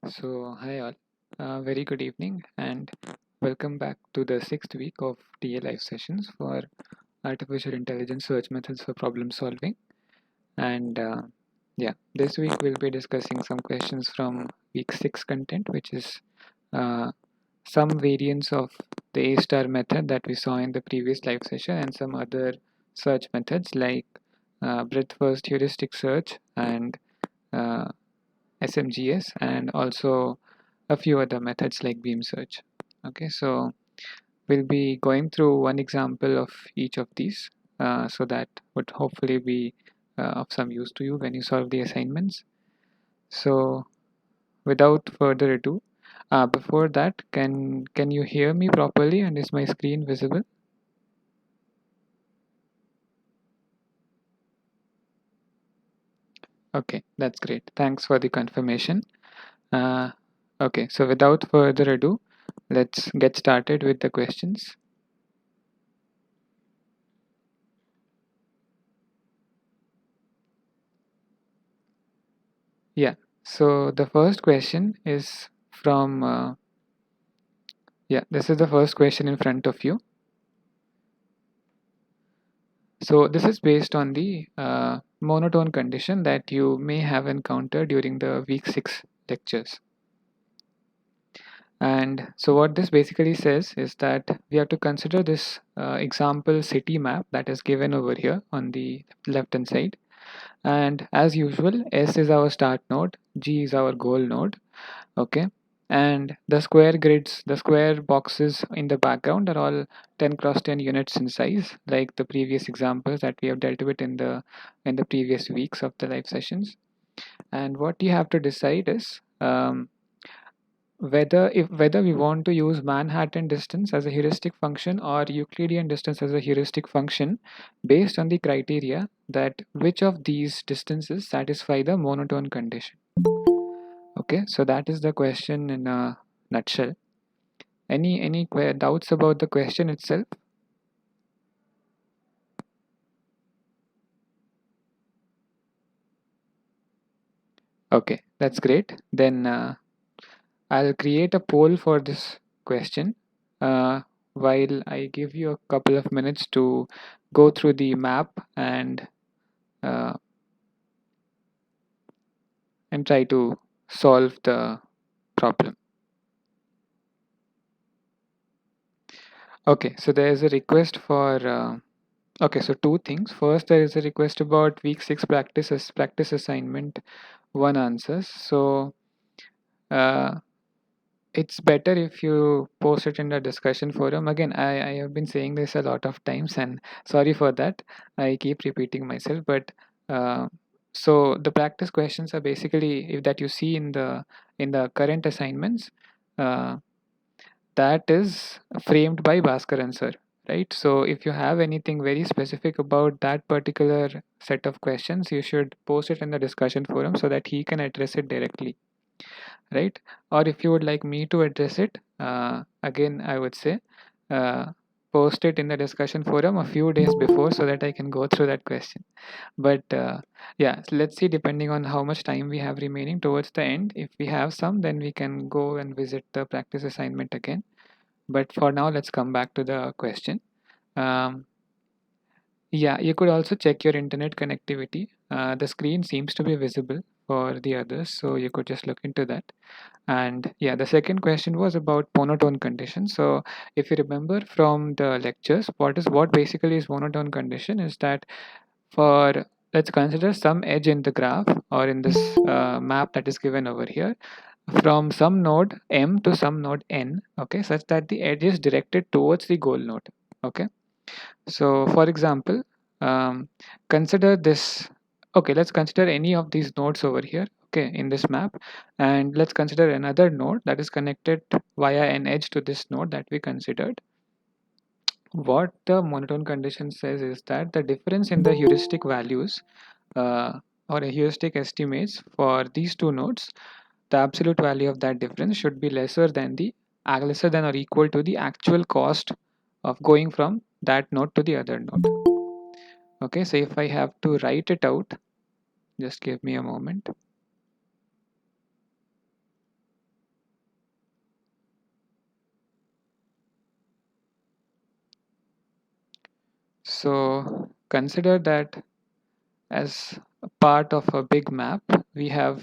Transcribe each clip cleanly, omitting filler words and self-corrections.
So, hi all, very good evening and welcome back to the sixth week of TA live sessions for Artificial Intelligence Search Methods for Problem Solving. And this week we'll be discussing some questions from week 6 content, which is uh, some variants of the A-star method that we saw in the previous live session and some other search methods like breadth first heuristic search and uh, SMGS, and also a few other methods like beam search. Okay, so we'll be going through one example of each of these, so that would hopefully be of some use to you when you solve the assignments. So without further ado, before that, can you hear me properly and is my screen visible? Okay, that's great. Thanks for the confirmation. Uh, okay, so without further ado, let's get started with the questions. Yeah, so the first question is from, this is the first question in front of you. So this is based on the monotone condition that you may have encountered during the week 6 lectures. And so what this basically says is that we have to consider this example city map that is given over here on the left hand side. And as usual, S is our start node, G is our goal node. Okay, and the square grids, the square boxes in the background are all 10 cross 10 units in size, like the previous examples that we have dealt with in the previous weeks of the live sessions. And what you have to decide is whether we want to use Manhattan distance as a heuristic function or Euclidean distance as a heuristic function based on the criteria that which of these distances satisfy the monotone condition. Okay, so that is the question in a nutshell. Any doubts about the question itself? Okay, that's great. Then I'll create a poll for this question while I give you a couple of minutes to go through the map uh, and try to solve the problem. Okay, so there is a request for okay, so two things. First, there is a request about week 6 practice assignment 1 answers. So uh, it's better if you post it in the discussion forum. Again, I have been saying this a lot of times and sorry for that. I keep repeating myself, but uh, so the practice questions are basically if that you see in the current assignments, uh, that is framed by Bhaskaran sir, right? So if you have anything very specific about that particular set of questions, you should post it in the discussion forum so that he can address it directly, right? Or if you would like me to address it, again, I would say post it in the discussion forum a few days before so that I can go through that question. But yeah, let's see, depending on how much time we have remaining towards the end. If we have some, then we can go and visit the practice assignment again. But for now, let's come back to the question. Um, yeah, you could also check your internet connectivity. The screen seems to be visible for the others, so you could just look into that. And yeah, the second question was about monotone condition. So if you remember from the lectures, what basically is monotone condition is that for let's consider some edge in the graph or in this map that is given over here from some node m to some node n, okay, such that the edge is directed towards the goal node. Okay, so for example, consider this. Okay, let's consider any of these nodes over here, okay, in this map, and let's consider another node that is connected via an edge to this node that we considered. What the monotone condition says is that the difference in the heuristic values or a heuristic estimates for these two nodes, the absolute value of that difference should be lesser than or equal to the actual cost of going from that node to the other node. Okay, so if I have to write it out, just give me a moment. So consider that as a part of a big map, we have,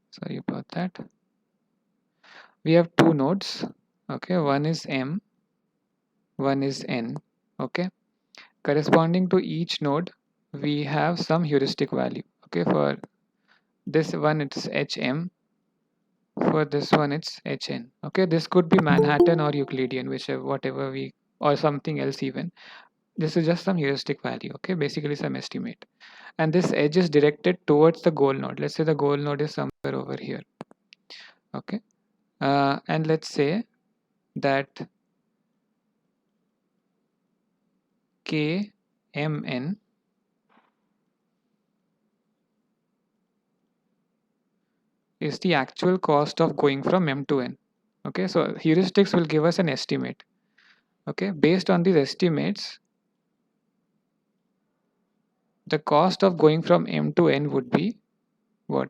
sorry about that, we have two nodes. Okay, one is M, one is N. Okay, corresponding to each node, we have some heuristic value. Okay, for this one it's HM, for this one it's HN. Okay, this could be Manhattan or Euclidean, whichever, whatever we, or something else even. This is just some heuristic value. Okay, basically some estimate. And this edge is directed towards the goal node. Let's say the goal node is somewhere over here. Okay, and let's say that KMN is the actual cost of going from M to N. Okay, so heuristics will give us an estimate. Okay, based on these estimates, the cost of going from M to N would be what?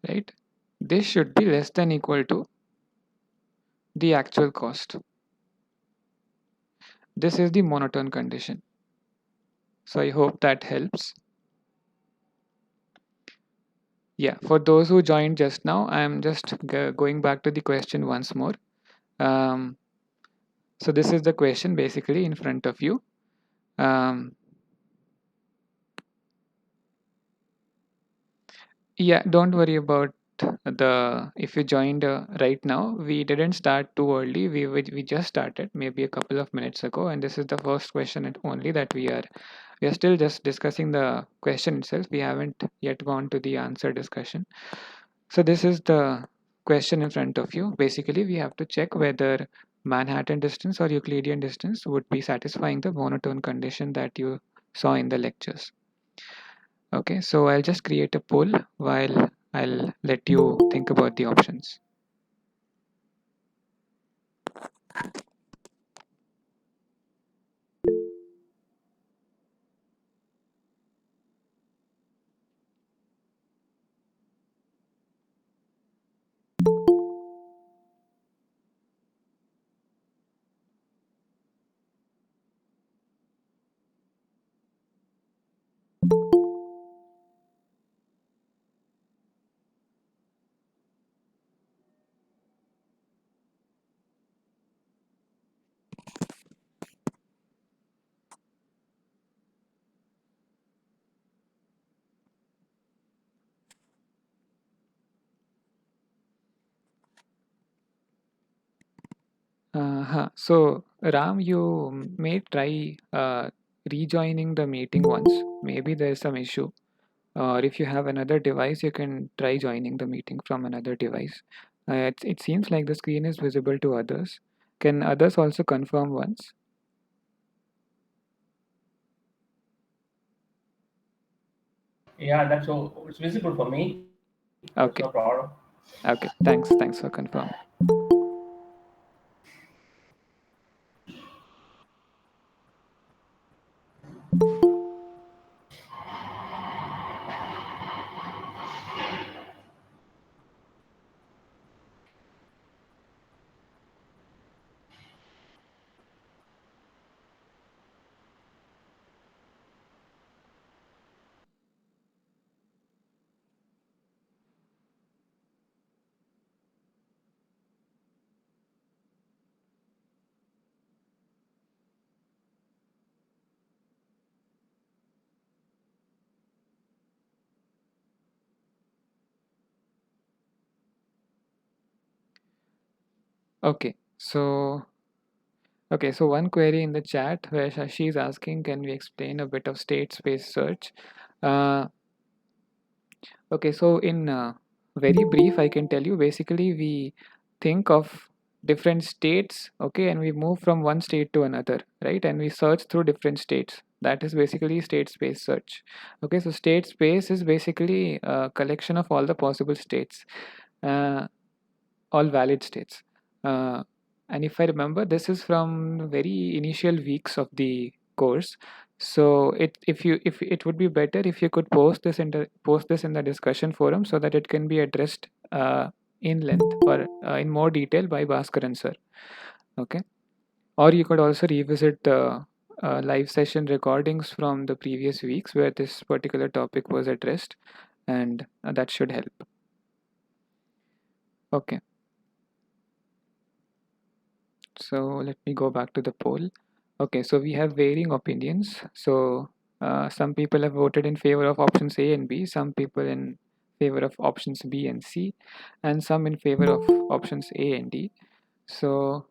Right? This should be less than equal to the actual cost. This is the monotone condition. So I hope that helps. Yeah, for those who joined just now, I'm just going back to the question once more. Um, so this is the question basically in front of you. Um, yeah, don't worry about the, if you joined right now, we didn't start too early. We just started maybe a couple of minutes ago, and this is the first question only that we are still just discussing the question itself. We haven't yet gone to the answer discussion. So this is the question in front of you. Basically, we have to check whether Manhattan distance or Euclidean distance would be satisfying the monotone condition that you saw in the lectures. Okay, so I'll just create a poll while I'll let you think about the options. So Ram, you may try rejoining the meeting once. Maybe there's some issue. Or if you have another device, you can try joining the meeting from another device. It seems like the screen is visible to others. Can others also confirm once? Yeah, that's so it's visible for me. That's Okay. no problem. Okay. Thanks for confirming. Okay. So one query in the chat where Shashi is asking, can we explain a bit of state space search? Uh, Okay, so in very brief, I can tell you basically we think of different states, okay, and we move from one state to another, right? And we search through different states. That is basically state space search. Okay, so state space is basically a collection of all the possible states, uh, all valid states. And if I remember, this is from very initial weeks of the course. So if it would be better if you could post this in the discussion forum so that it can be addressed in length or in more detail by Bhaskaran sir. Okay. Or you could also revisit the live session recordings from the previous weeks where this particular topic was addressed, and that should help. Okay, so let me go back to the poll. Okay, so we have varying opinions. So some people have voted in favor of options A and B, some people in favor of options B and C, and some in favor of options A and D. So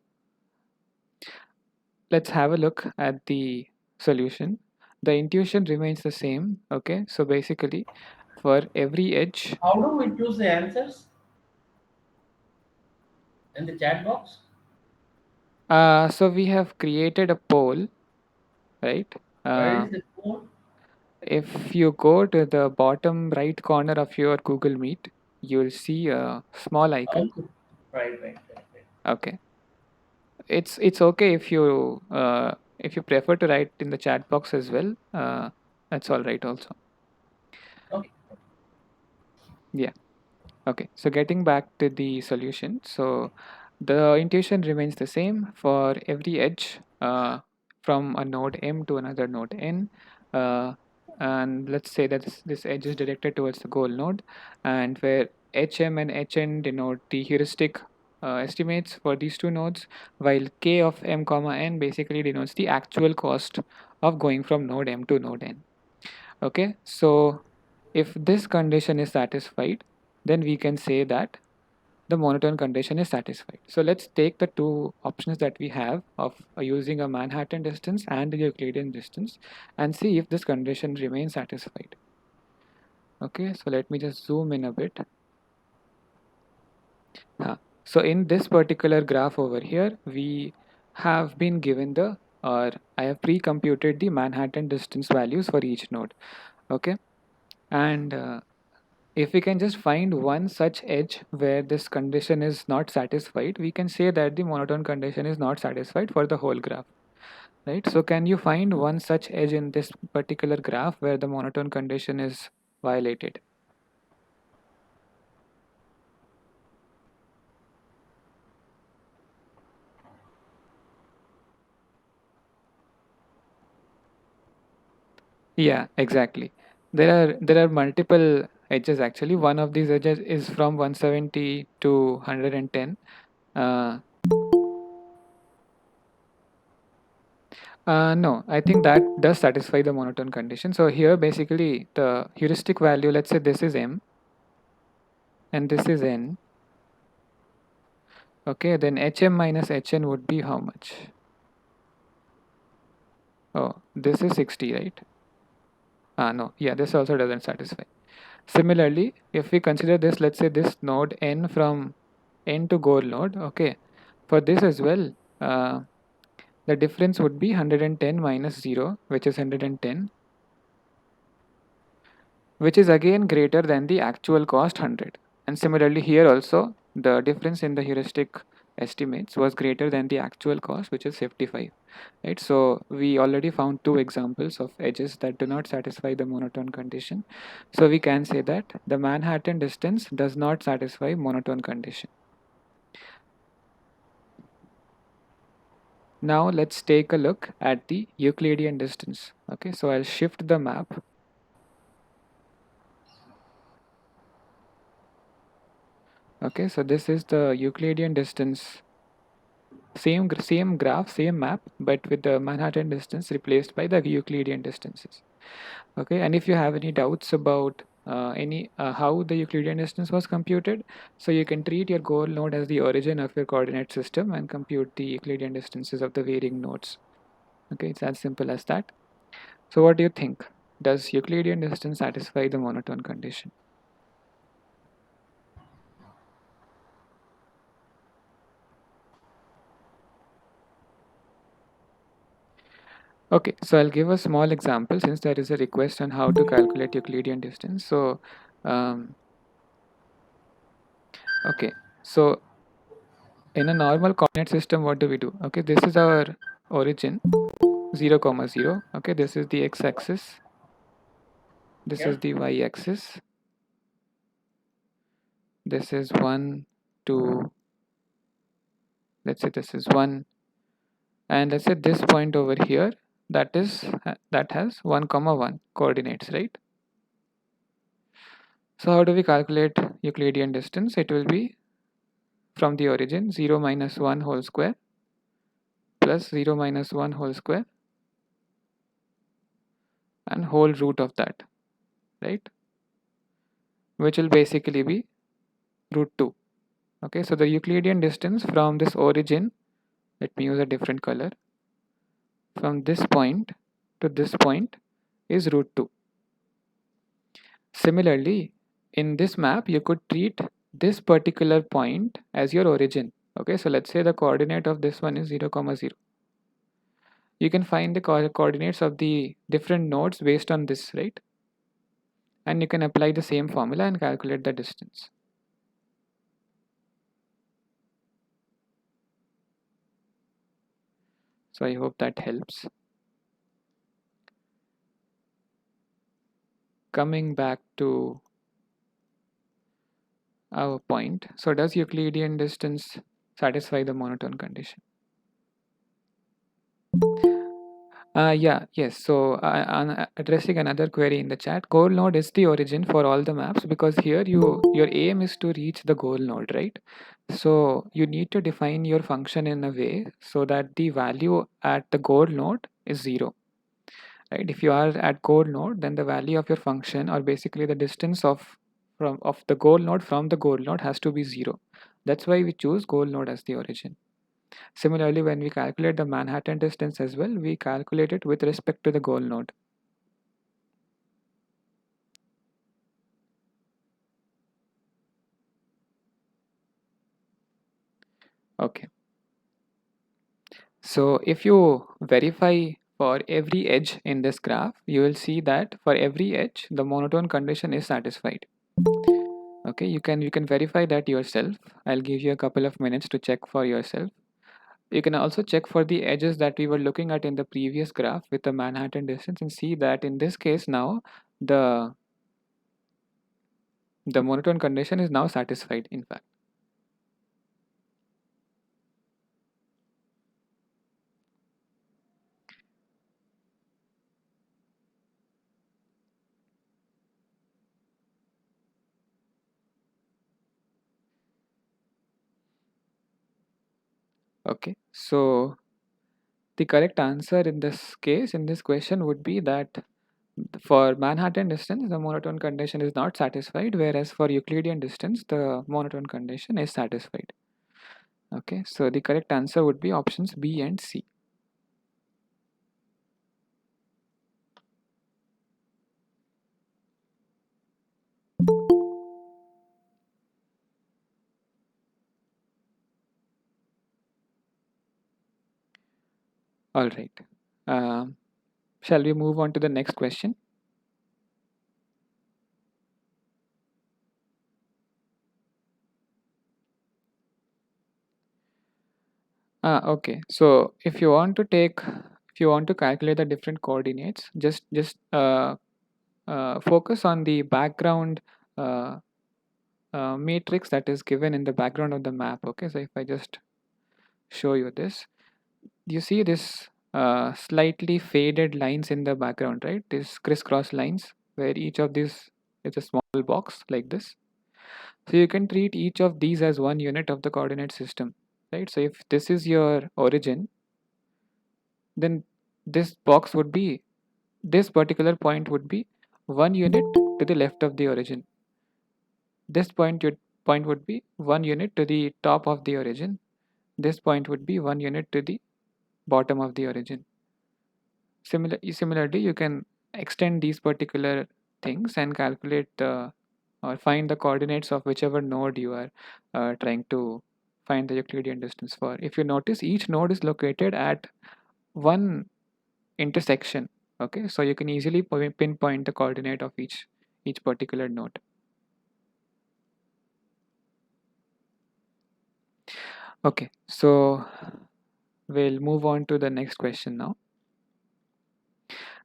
let's have a look at the solution. The intuition remains the same. Okay, so basically for every edge, How do we choose the answers in the chat box? so we have created a poll, right? Where uh, is the code? if you go to the bottom right corner of your Google Meet, you'll see a small icon. Okay. Right. Okay, it's okay if you prefer to write in the chat box as well. That's all right also. Okay. Yeah. Okay, so getting back to the solution, so the intuition remains the same for every edge from a node M to another node N. Uh, and let's say that this edge is directed towards the goal node, and where HM and HN denote the heuristic estimates for these two nodes, while K of M comma N basically denotes the actual cost of going from node M to node N. Okay, so if this condition is satisfied, then we can say that the monotone condition is satisfied. So let's take the two options that we have of using a Manhattan distance and the Euclidean distance and see if this condition remains satisfied. Okay, so let me just zoom in a bit. So in this particular graph over here, we have been given or I have pre-computed the Manhattan distance values for each node. Okay, and if we can just find one such edge where this condition is not satisfied, we can say that the monotone condition is not satisfied for the whole graph, right? So can you find one such edge in this particular graph where the monotone condition is violated? Yeah, exactly. There are multiple edges actually. One of these edges is from 170 to 110. Uh, no, I think that does satisfy the monotone condition. So here basically the heuristic value, let's say this is M and this is N. Okay, then HM minus HN would be how much? Oh, this is 60, right? No, yeah, this also doesn't satisfy. Similarly, if we consider this, let's say this node N from N to goal node, okay, for this as well, the difference would be 110 minus 0, which is 110, which is again greater than the actual cost 100. And similarly here also, the difference in the heuristic estimates was greater than the actual cost, which is 55. Right, so we already found two examples of edges that do not satisfy the monotone condition. So we can say that the Manhattan distance does not satisfy monotone condition. Now let's take a look at the Euclidean distance. Okay, so I'll shift the map. Okay, so this is the Euclidean distance. Same graph, same map, but with the Manhattan distance replaced by the Euclidean distances. Okay, and if you have any doubts about any how the Euclidean distance was computed, so you can treat your goal node as the origin of your coordinate system and compute the Euclidean distances of the varying nodes. Okay, it's as simple as that. So what do you think? Does Euclidean distance satisfy the monotone condition? Okay, so I'll give a small example since there is a request on how to calculate Euclidean distance. So, okay, so in a normal coordinate system, what do we do? Okay, this is our origin. 0, comma 0. Okay, this is the x-axis, this is Yep. the y-axis, this is 1, 2, let's say this is 1, and let's say this point over here, that is that has 1, comma 1 coordinates, right? So how do we calculate Euclidean distance? It will be from the origin 0 minus 1 whole square plus 0 minus 1 whole square and whole root of that, right? Which will basically be root 2. Okay, so the Euclidean distance from this origin, let me use a different color, from this point to this point is root 2. Similarly, in this map, you could treat this particular point as your origin. Okay, so let's say the coordinate of this one is 0, comma 0. You can find the coordinates of the different nodes based on this, right? And you can apply the same formula and calculate the distance. So I hope that helps. Coming back to our point, so does Euclidean distance satisfy the monotone condition? Yes. So, addressing another query in the chat, goal node is the origin for all the maps because here your aim is to reach the goal node, right? So you need to define your function in a way so that the value at the goal node is 0, right? If you are at goal node, then the value of your function, or basically the distance of the goal node from the goal node, has to be 0. That's why we choose goal node as the origin. Similarly, when we calculate the Manhattan distance as well, we calculate it with respect to the goal node. Okay. So if you verify for every edge in this graph, you will see that for every edge, the monotone condition is satisfied. Okay, you can verify that yourself. I'll give you a couple of minutes to check for yourself. You can also check for the edges that we were looking at in the previous graph with the Manhattan distance and see that in this case now the the monotone condition is now satisfied in fact. Okay, so the correct answer in this case, in this question, would be that for Manhattan distance, the monotone condition is not satisfied, whereas for Euclidean distance, the monotone condition is satisfied. Okay, so the correct answer would be options B and C. All right. Um, shall we move on to the next question? Okay. So if you want to calculate the different coordinates, just focus on the background uh, matrix that is given in the background of the map. Okay. So if I just show you this, you see this slightly faded lines in the background, right? These crisscross lines where each of these is a small box like this. So you can treat each of these as one unit of the coordinate system, right? So if this is your origin, then this box would be, this particular point would be one unit to the left of the origin. This point would be one unit to the top of the origin. This point would be one unit to the bottom of the origin. Similarly, you can extend these particular things and calculate the or find the coordinates of whichever node you are trying to find the Euclidean distance for. If you notice, each node is located at one intersection. Okay, so you can easily pinpoint the coordinate of each particular node. Okay, so we'll move on to the next question now.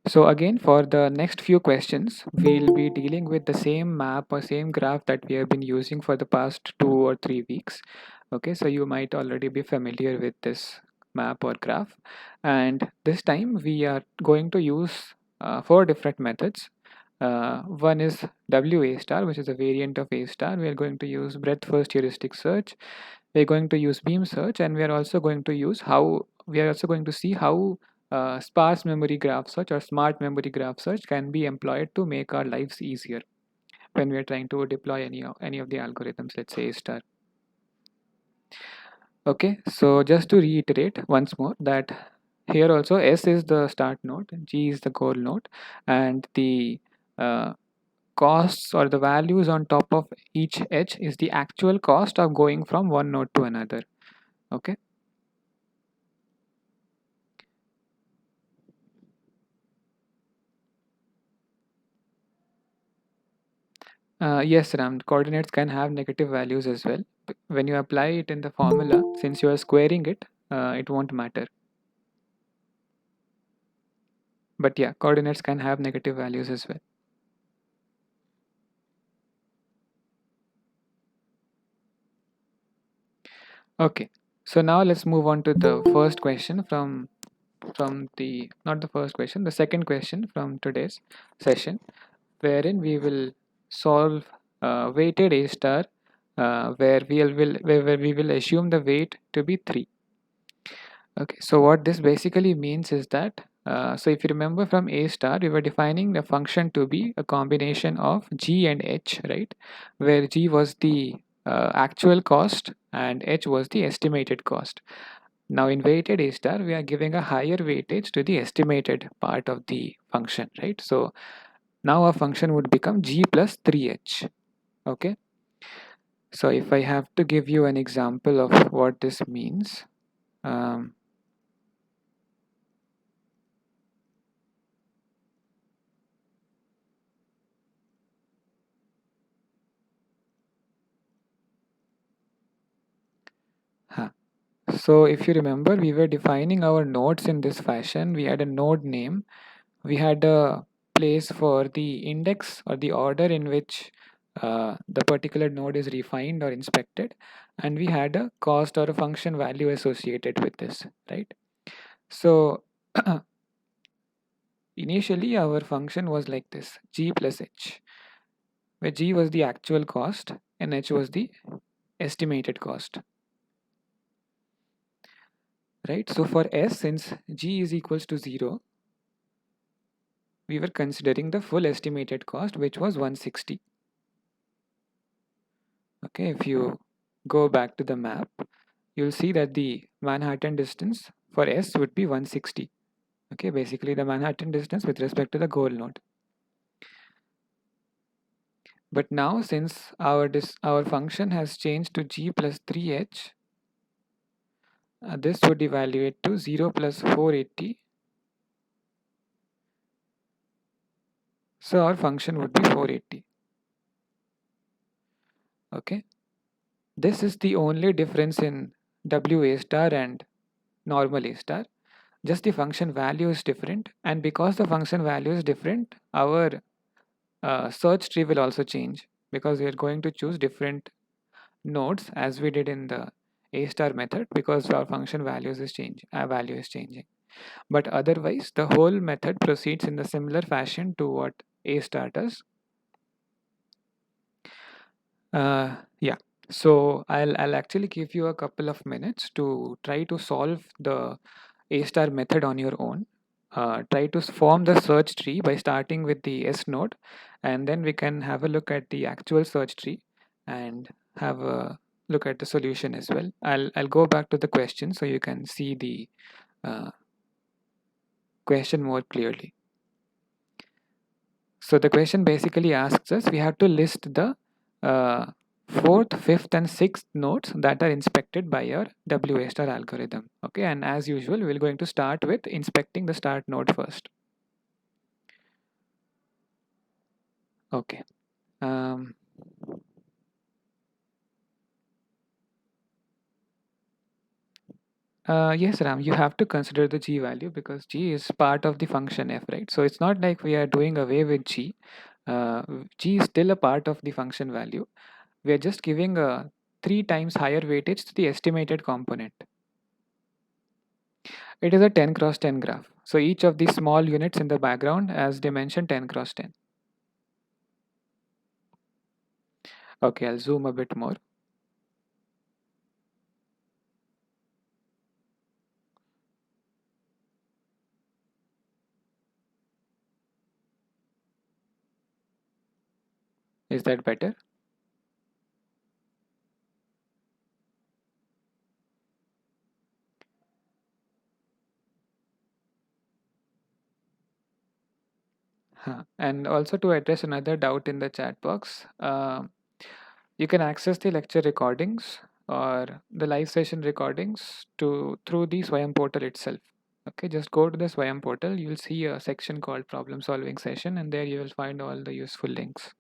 So again, for the next few questions, we'll be dealing with the same map or same graph that we have been using for the past 2 or 3 weeks. Okay, so you might already be familiar with this map or graph. And this time we are going to use 4 different methods. One is WA star, which is a variant of A star. We are going to use breadth first heuristic search. We're going to use beam search, and we are also going to see how sparse memory graph search or smart memory graph search can be employed to make our lives easier when we are trying to deploy any of the algorithms, let's say A star. Okay, so just to reiterate once more that here also S is the start node, G is the goal node, and the uh, costs or the values on top of each edge is the actual cost of going from one node to another. Okay. Yes, Ram, coordinates can have negative values as well. When you apply it in the formula, since you are squaring it, it won't matter. But yeah, coordinates can have negative values as well. Okay, so now let's move on to the first question from the not the first question, the second question from today's session, wherein we will solve weighted A star, where we will assume the weight to be 3. Okay, so what this basically means is that, so if you remember from A star, we were defining the function to be a combination of G and H, right? Where G was the actual cost and H was the estimated cost. Now in weighted A star, we are giving a higher weightage to the estimated part of the function, right? So now our function would become G plus 3H. Okay, so if I have to give you an example of what this means, um, huh. So if you remember, we were defining our nodes in this fashion. We had a node name. We had a place for the index or the order in which the particular node is refined or inspected. And we had a cost or a function value associated with this, right? So initially our function was like this, G plus H, where G was the actual cost and H was the estimated cost, right? So for S, since G is equals to 0, we were considering the full estimated cost, which was 160. Okay, if you go back to the map, you'll see that the Manhattan distance for S would be 160. Okay, basically the Manhattan distance with respect to the goal node. But now since our function has changed to G plus 3H, this would evaluate to 0 plus 480. So our function would be 480. Okay, this is the only difference in WA star and normal A star. Just the function value is different, and because the function value is different, our search tree will also change, because we are going to choose different nodes as we did in the A star method, because our function values is change our value is changing. But otherwise the whole method proceeds in the similar fashion to what A star does. Yeah, so I'll actually give you a couple of minutes to try to solve the A star method on your own. Try to form the search tree by starting with the S node, and then we can have a look at the actual search tree and have a look at the solution as well. I'll go back to the question so you can see the uh, question more clearly. So the question basically asks us, we have to list the uh, fourth, fifth, and sixth nodes that are inspected by your WA star algorithm. Okay, and as usual, we're going to start with inspecting the start node first. Okay. Um, Yes, Ram, you have to consider the g value because g is part of the function f, right? So it's not like we are doing away with g. G is still a part of the function value. We are just giving a 3 times higher weightage to the estimated component. It is a 10 cross 10 graph. So each of these small units in the background has dimension 10 cross 10. Okay, I'll zoom a bit more. Is that better? Huh. And also to address another doubt in the chat box, you can access the lecture recordings or the live session recordings through the Swayam portal itself. Okay, just go to the Swayam portal. You will see a section called problem solving session, and there you will find all the useful links.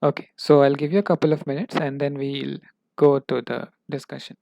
Okay, so I'll give you a couple of minutes and then we'll go to the discussion.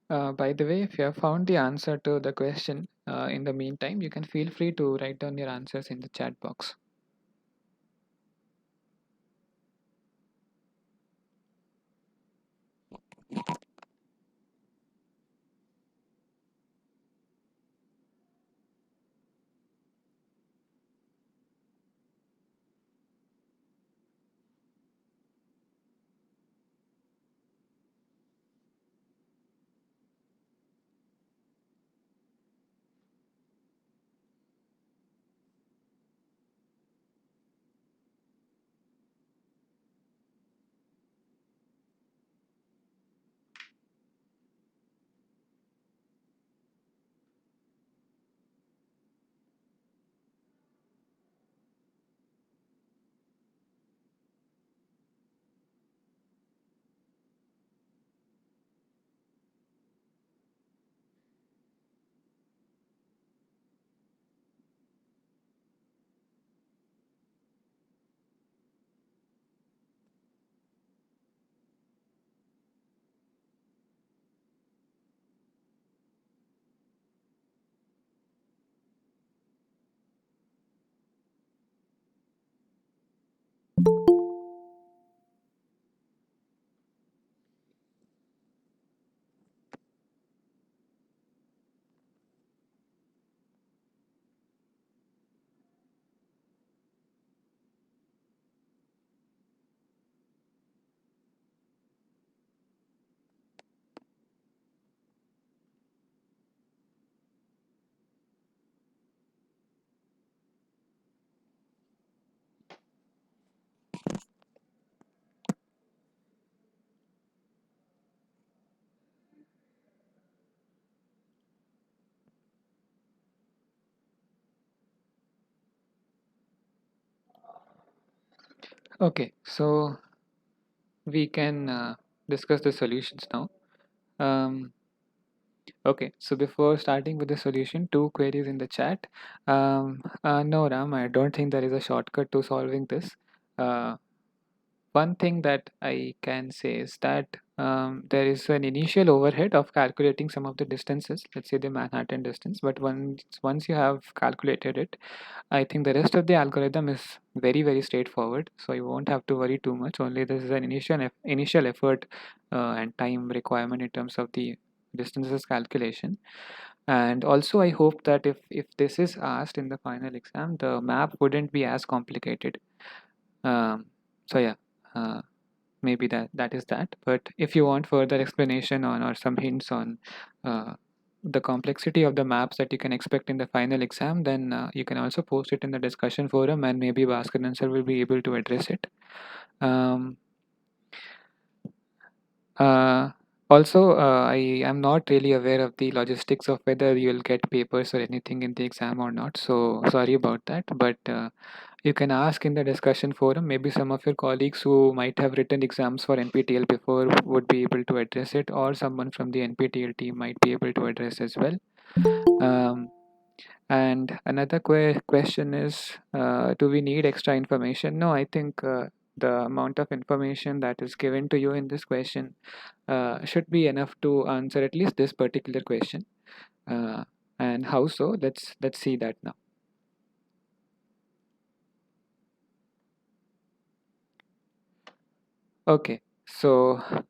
By the way, if you have found the answer to the question in the meantime, you can feel free to write down your answers in the chat box. Okay, so we can discuss the solutions now. Um, Okay, so before starting with the solution, two queries in the chat. No, Ram, I don't think there is a shortcut to solving this. Uh, One thing that I can say is that there is an initial overhead of calculating some of the distances, let's say the Manhattan distance, but once you have calculated it, I think the rest of the algorithm is very, very straightforward. So you won't have to worry too much. Only this is an initial effort and time requirement in terms of the distances calculation. And also, I hope that if this is asked in the final exam, the map wouldn't be as complicated. So yeah. Uh, Maybe that is that, but if you want further explanation on or some hints on the complexity of the maps that you can expect in the final exam, then you can also post it in the discussion forum, and maybe Bhaskar and sir will be able to address it. um, uh, Also, I am not really aware of the logistics of whether you'll get papers or anything in the exam or not, so sorry about that, but you can ask in the discussion forum. Maybe some of your colleagues who might have written exams for NPTEL before would be able to address it, or someone from the NPTEL team might be able to address as well. Um, and another question is, do we need extra information? No, I think the amount of information that is given to you in this question should be enough to answer at least this particular question. Uh, and how so? Let's see that now. Okay, so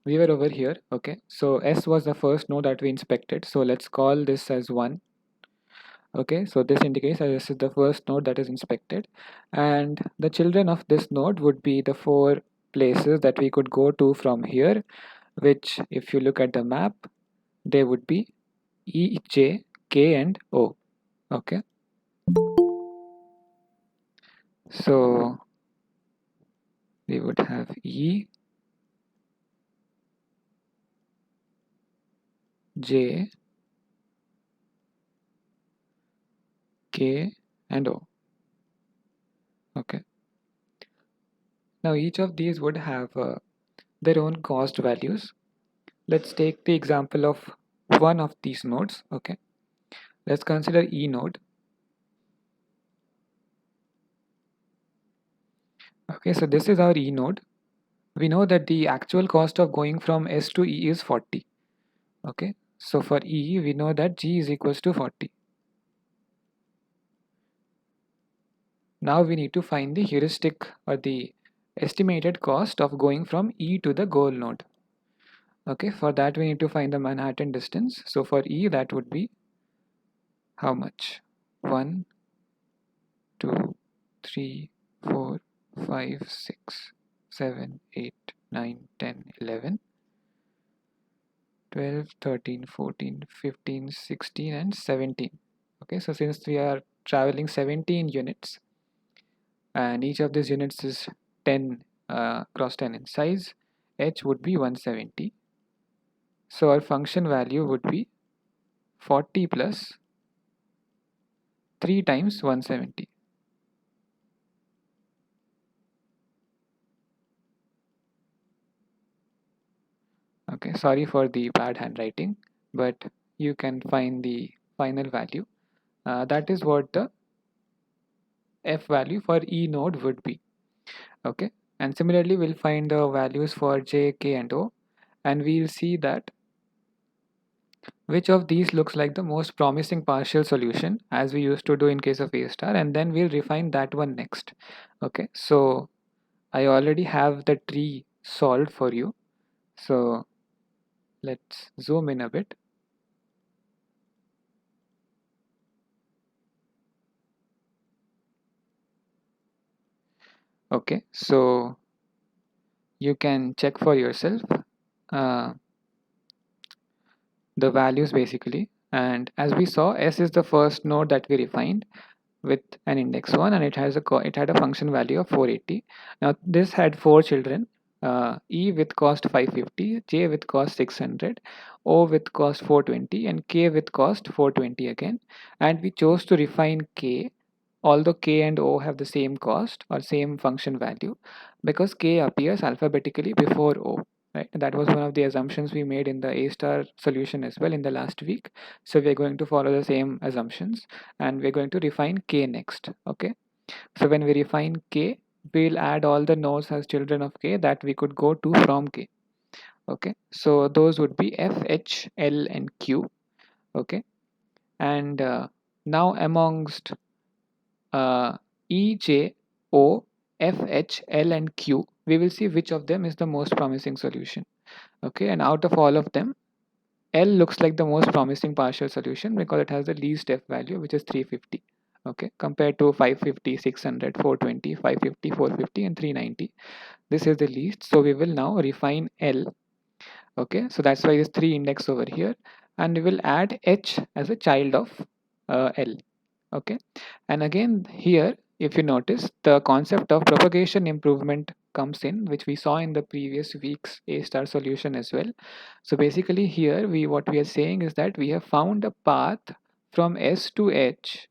we were over here. Okay, so S was the first node that we inspected. So let's call this as 1. Okay, so this indicates that this is the first node that is inspected. And the children of this node would be the 4 places that we could go to from here, which if you look at the map, they would be E, J, K, and O. Okay, so we would have E, J, K, and O. Okay, now each of these would have their own cost values. Let's take the example of one of these nodes. Okay, let's consider E node. Okay, so this is our E node. We know that the actual cost of going from S to E is 40. Okay, so for E, we know that G is equals to 40. Now we need to find the heuristic or the estimated cost of going from E to the goal node. Okay, for that we need to find the Manhattan distance. So for E, that would be how much? 1, 2, 3, 4, 5, 6, 7, 8, 9, 10, 11, 12, 13, 14, 15, 16, and 17. Okay, so since we are traveling 17 units and each of these units is 10 cross 10 in size, h would be 170. So our function value would be 40 plus 3 times 170. Okay, sorry for the bad handwriting, but you can find the final value. That is what the f value for E node would be. Okay, and similarly we'll find the values for J, K, and O, and we'll see that which of these looks like the most promising partial solution, as we used to do in case of A star, and then we'll refine that one next. Okay, so I already have the tree solved for you. So let's zoom in a bit. Okay, so you can check for yourself uh, the values basically. And as we saw, S is the first node that we refined with an index 1, and it had a function value of 480. Now this had 4 children, E with cost 550, J with cost 600, O with cost 420, and K with cost 420 again. And we chose to refine K, although K and O have the same cost or same function value, because K appears alphabetically before O. right? That was one of the assumptions we made in the A star solution as well in the last week. So we're going to follow the same assumptions, and we're going to refine K next. Okay. So when we refine K, we'll add all the nodes as children of K that we could go to from K. Okay. So those would be F, H, L, and Q. Okay. And now amongst E, J, O, F, H, L, and Q, we will see which of them is the most promising solution. Okay. And out of all of them, L looks like the most promising partial solution because it has the least F value, which is 350. Okay, compared to 550, 600, 420, 550, 450, and 390. This is the least. So we will now refine L. Okay, so that's why there's 3 index over here. And we will add H as a child of L. Okay, and again here, if you notice, the concept of propagation improvement comes in, which we saw in the previous week's A star solution as well. So basically here what we are saying is that we have found a path from S to H.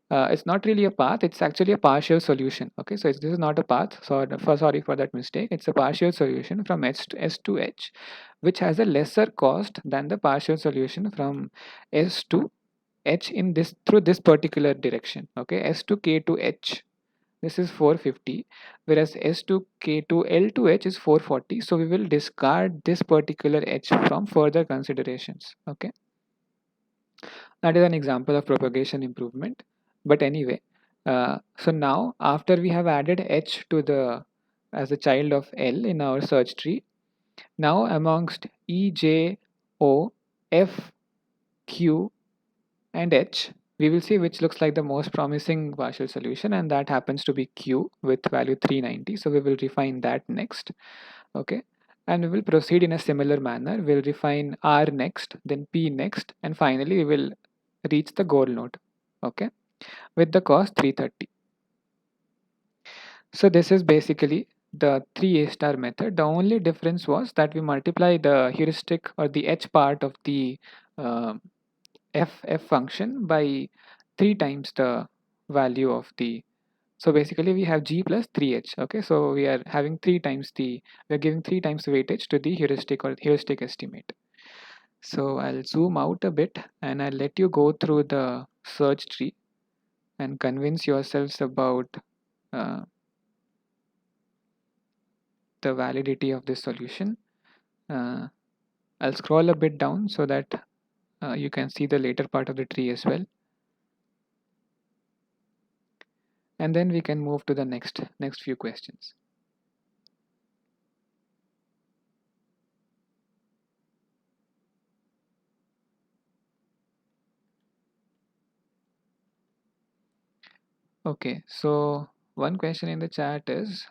It's not really a path, it's actually a partial solution. Okay, so this is not a path. Sorry for that mistake. It's a partial solution from S to H, which has a lesser cost than the partial solution from S to H in this through this particular direction. Okay, S to K to H, this is 450, whereas S to K to L to H is 440. So we will discard this particular H from further considerations. Okay, that is an example of propagation improvement. But anyway, so now after we have added H to the as a child of L in our search tree, now amongst E, J, O, F, Q, and H, we will see which looks like the most promising partial solution, and that happens to be Q with value 390. So we will refine that next. Okay, and we will proceed in a similar manner. We'll refine R next, then P next, and finally we will reach the goal node. Okay, with the cost 330. So this is basically the 3A star method. The only difference was that we multiply the heuristic or the H part of the uh, f function by 3 times the value of the, so basically we have g plus 3h. Okay, so we are having 3 times the, we are giving 3 times weightage to the heuristic or heuristic estimate. So I'll zoom out a bit and I'll let you go through the search tree and convince yourselves about uh, the validity of this solution. uh, I'll scroll a bit down so that you can see the later part of the tree as well, and then we can move to the next few questions. Okay, so one question in the chat is,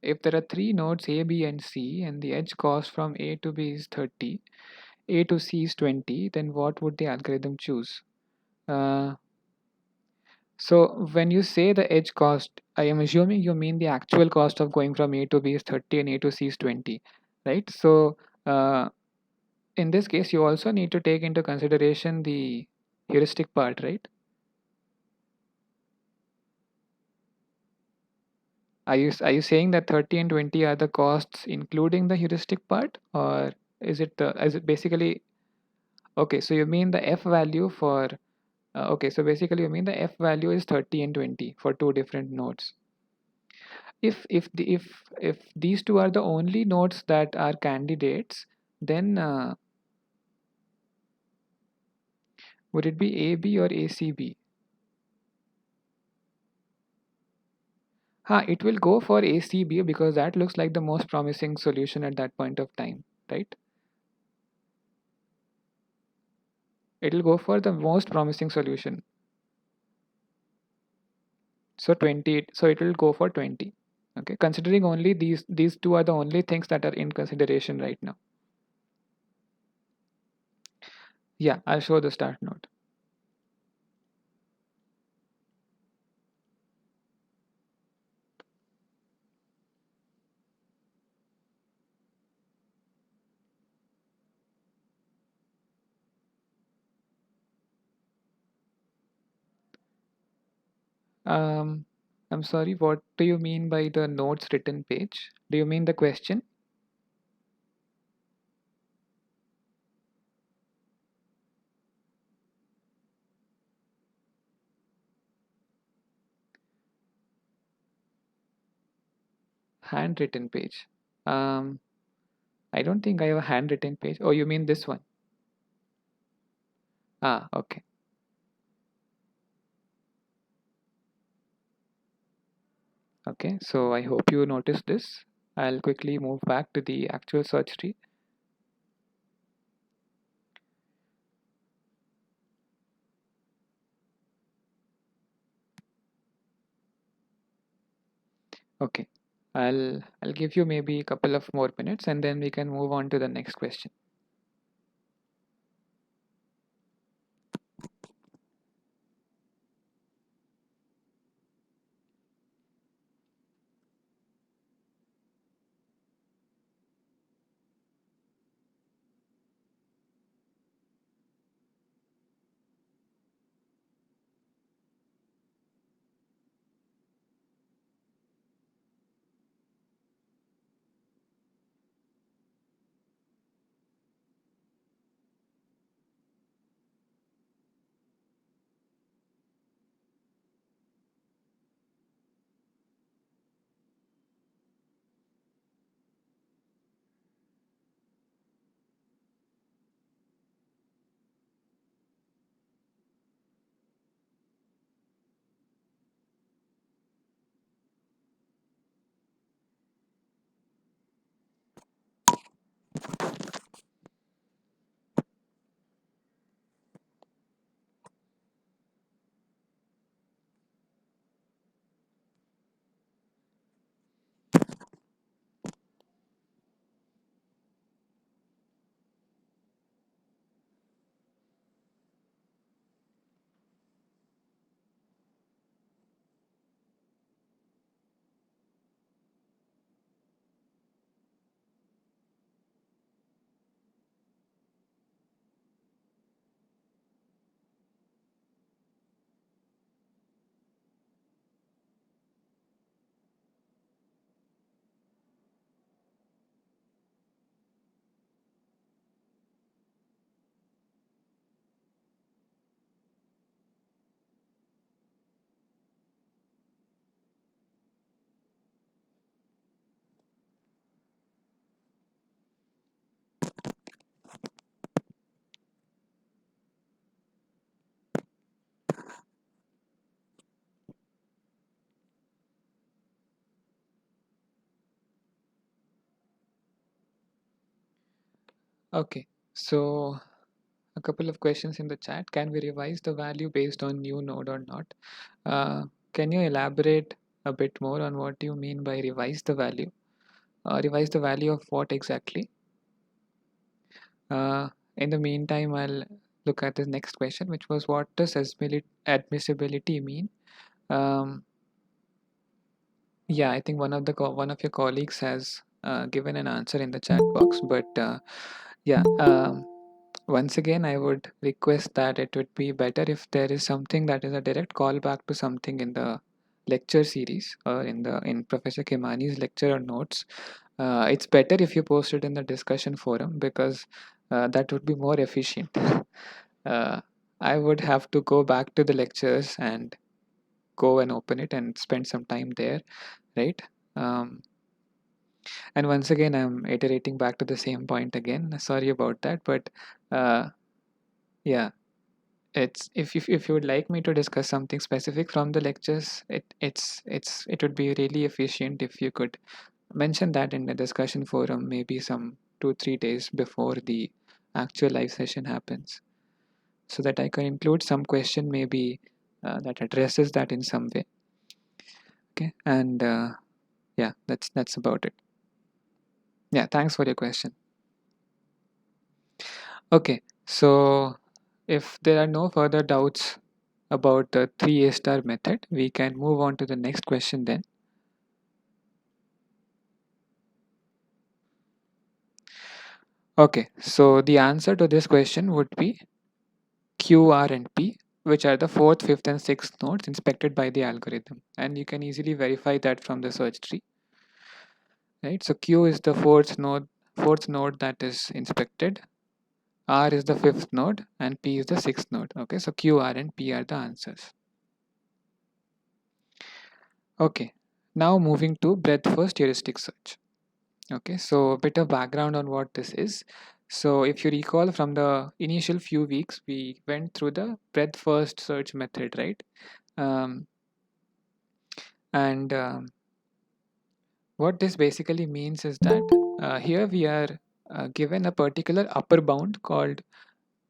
if there are 3 nodes A, B, and C, and the edge cost from A to B is 30, A to C is 20, then what would the algorithm choose? Uh, so when you say the edge cost, I am assuming you mean the actual cost of going from A to B is 30 and A to C is 20, right? So uh, in this case, you also need to take into consideration the heuristic part, right? Are you saying that 30 and 20 are the costs including the heuristic part, or is it basically, okay, so you mean the f value for okay, so basically you mean the f value is 30 and 20 for 2 different nodes. If these two are the only nodes that are candidates, then would it be AB or ACB? It will go for ACB because that looks like the most promising solution at that point of time, right? It will go for the most promising solution. So 20, so it will go for 20. Okay, considering only these two are the only things that are in consideration right now. Yeah, I'll show the start node. I'm sorry, what do you mean by the notes written page? Do you mean the question? Handwritten page. Um, I don't think I have a handwritten page. Oh, you mean this one? Ah, okay. Okay, so I hope you noticed this. I'll quickly move back to the actual search tree. Okay, I'll give you maybe a couple of more minutes and then we can move on to the next question. Okay, so a couple of questions in the chat. Can we revise the value based on new node or not? Uh, can you elaborate a bit more on what you mean by revise the value? Revise the value of what exactly? In the meantime, I'll look at the next question, which was what does admissibility mean? Um, yeah, I think one of your colleagues has given an answer in the chat box, but yeah. Once again, I would request that it would be better if there is something that is a direct callback to something in the lecture series or in Professor Kimani's lecture or notes. It's better if you post it in the discussion forum because that would be more efficient. uh, I would have to go back to the lectures and go and open it and spend some time there, right? Um, and once again, I'm iterating back to the same point again. Sorry about that, but uh, yeah, if you would like me to discuss something specific from the lectures, it would be really efficient if you could mention that in the discussion forum maybe some 2-3 days before the actual live session happens, so that I can include some question maybe that addresses that in some way. Okay, and yeah, that's about it. Yeah, thanks for your question. Okay, so if there are no further doubts about the 3A star method, we can move on to the next question then. Okay, so the answer to this question would be Q, R, and P, which are the fourth, fifth, and sixth nodes inspected by the algorithm. And you can easily verify that from the search tree. Right? So Q is the fourth node that is inspected. R is the fifth node, and P is the sixth node. Okay, so Q, R, and P are the answers. Okay, Now moving to breadth first heuristic search. Okay, so a bit of background on what this is. So if you recall from the initial few weeks, we went through the breadth first search method, right? Um, and What this basically means is that here we are given a particular upper bound called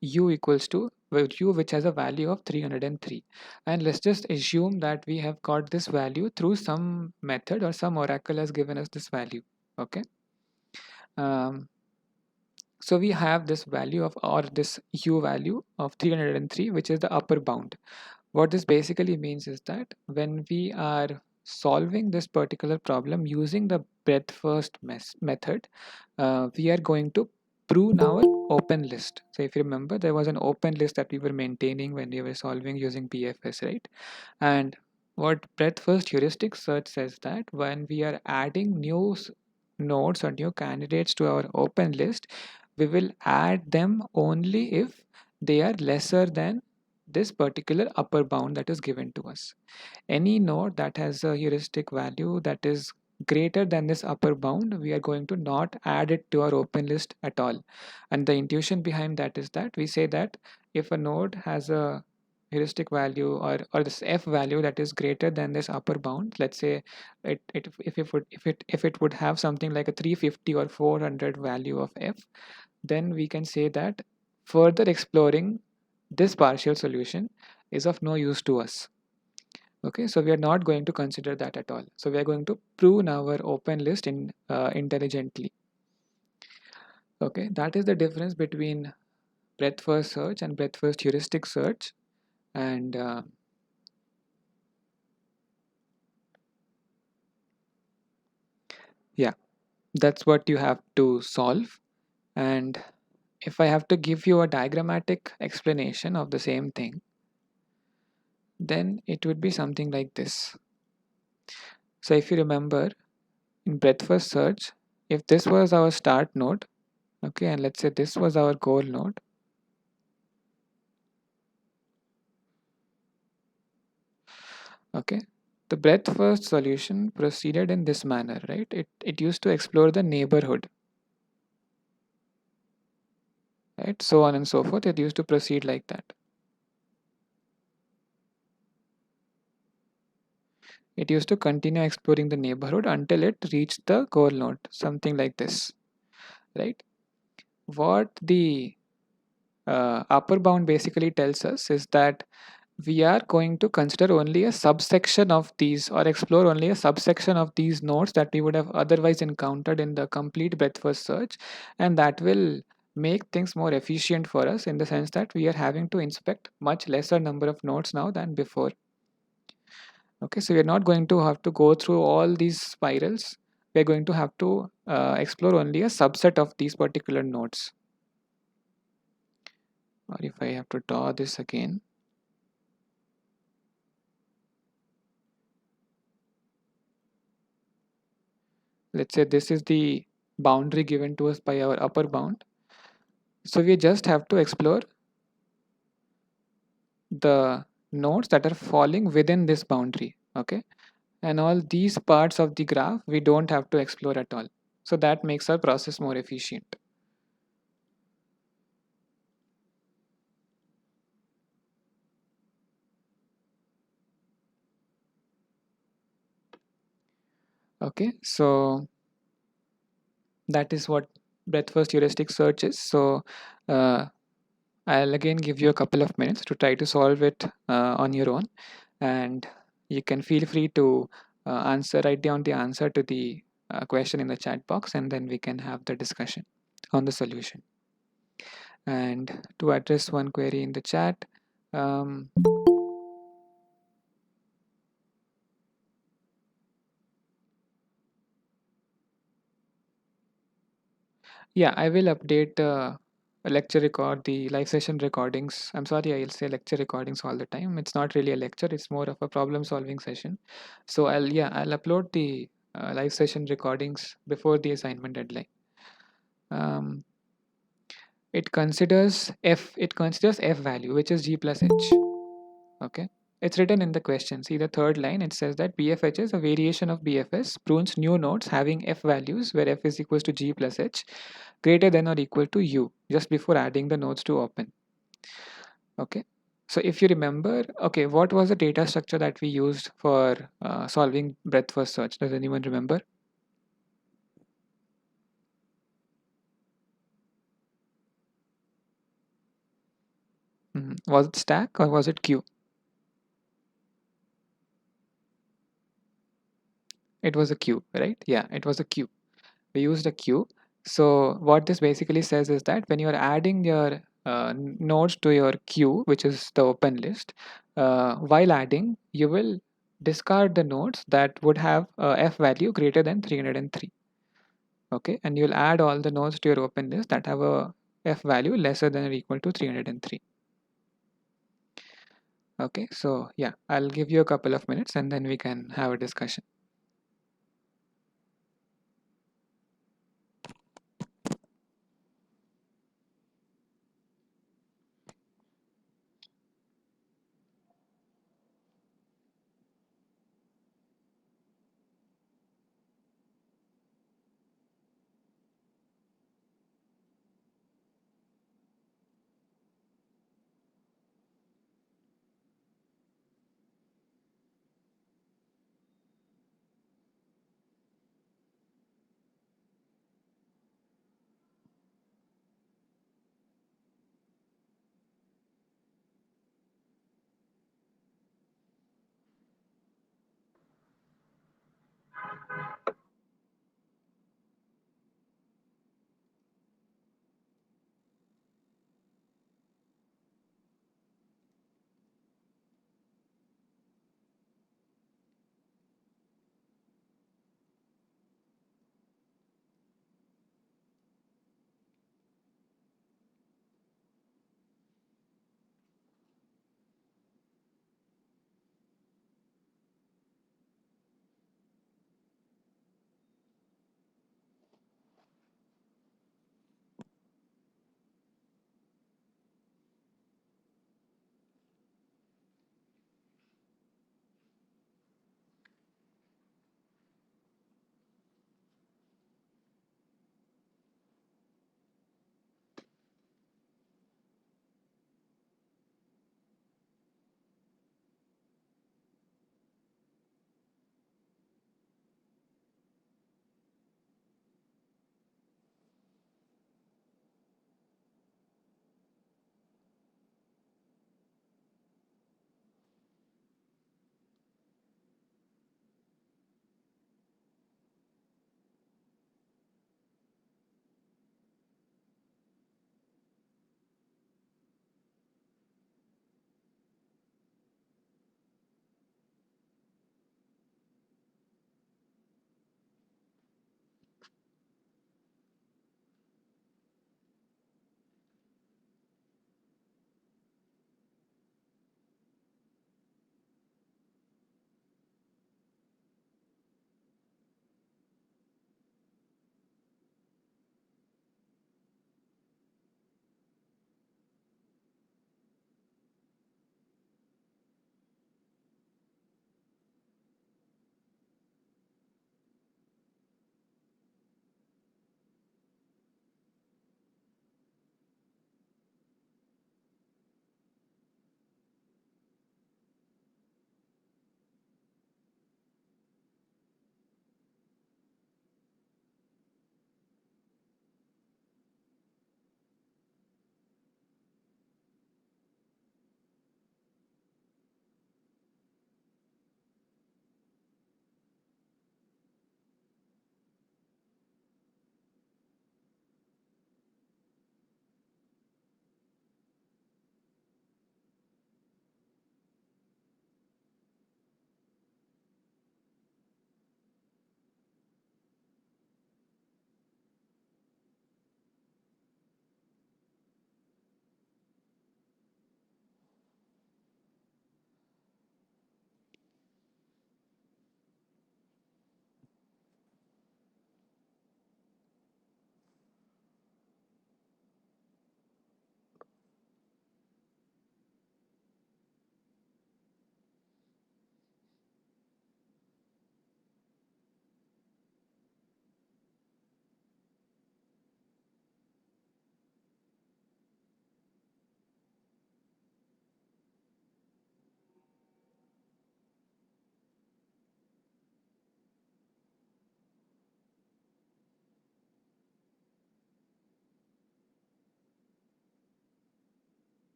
u equals to u, which has a value of 303, and let's just assume that we have got this value through some method or some oracle has given us this value. Okay, um, so we have this value of, or this u value of 303, which is the upper bound. What this basically means is that when we are solving this particular problem using the breadth first method, we are going to prune our open list. So if you remember, there was an open list that we were maintaining when we were solving using PFS, right? And what breadth first heuristic search says that when we are adding new nodes or new candidates to our open list, we will add them only if they are lesser than this particular upper bound that is given to us. Any node that has a heuristic value that is greater than this upper bound, we are going to not add it to our open list at all. And the intuition behind that is that we say that if a node has a heuristic value, or this f value that is greater than this upper bound, let's say if it would have something like a 350 or 400 value of f, then we can say that further exploring this partial solution is of no use to us. Okay, so we are not going to consider that at all. So we are going to prune our open list intelligently. Okay, that is the difference between breadth first search and breadth first heuristic search. And yeah, that's what you have to solve. And if I have to give you a diagrammatic explanation of the same thing, then it would be something like this. So if you remember, in breadth first search, if this was our start node, okay, and let's say this was our goal node, okay, the breadth first solution proceeded in this manner, right? It used to explore the neighborhood, right? So on and so forth. It used to proceed like that. It used to continue exploring the neighborhood until it reached the goal node, something like this, right? What the upper bound basically tells us is that we are going to consider only a subsection of these, or explore only a subsection of these nodes that we would have otherwise encountered in the complete breadth first search, and that will make things more efficient for us in the sense that we are having to inspect much lesser number of nodes now than before. Okay, so we are not going to have to go through all these spirals. We are going to have to explore only a subset of these particular nodes. Or if I have to draw this again, let's say this is the boundary given to us by our upper bound. So we just have to explore the nodes that are falling within this boundary. Okay, and all these parts of the graph we don't have to explore at all. So that makes our process more efficient. Okay, so that is what breadth first heuristic search is. So uh, I'll again give you a couple of minutes to try to solve it on your own, and you can feel free to write down the answer to the question in the chat box, and then we can have the discussion on the solution. And to address one query in the chat, um, yeah, I will update the lecture record, the live session recordings. I'm sorry, I'll say lecture recordings all the time. It's not really a lecture, it's more of a problem solving session. So I'll upload the live session recordings before the assignment deadline. Um, it considers f value, which is g plus h. Okay. It's written in the question. See the third line, it says that BFH is a variation of BFS, prunes new nodes having F values where F is equals to G plus H greater than or equal to U just before adding the nodes to open. Okay. So if you remember, okay, what was the data structure that we used for solving breadth first search? Does anyone remember? Was it stack or was it queue? It was a queue, right? Yeah, it was a queue. We used a queue. So what this basically says is that when you're adding your nodes to your queue, which is the open list, while adding, you will discard the nodes that would have a F value greater than 303. Okay, and you'll add all the nodes to your open list that have a F value lesser than or equal to 303. Okay, so yeah, I'll give you a couple of minutes and then we can have a discussion.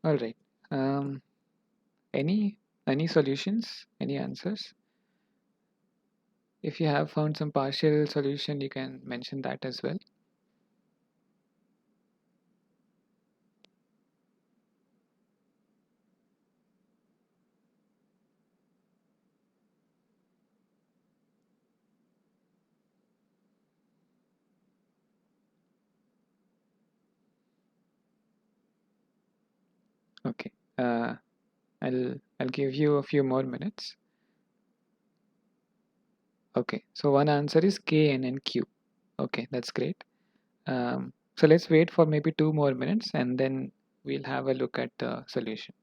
All right. Um, any solutions? Any answers? If you have found some partial solution, you can mention that as well. Okay. Uh, I'll give you a few more minutes. Okay. So one answer is K, N, and Q. Okay, that's great. So let's wait for maybe 2 more minutes and then we'll have a look at the solution.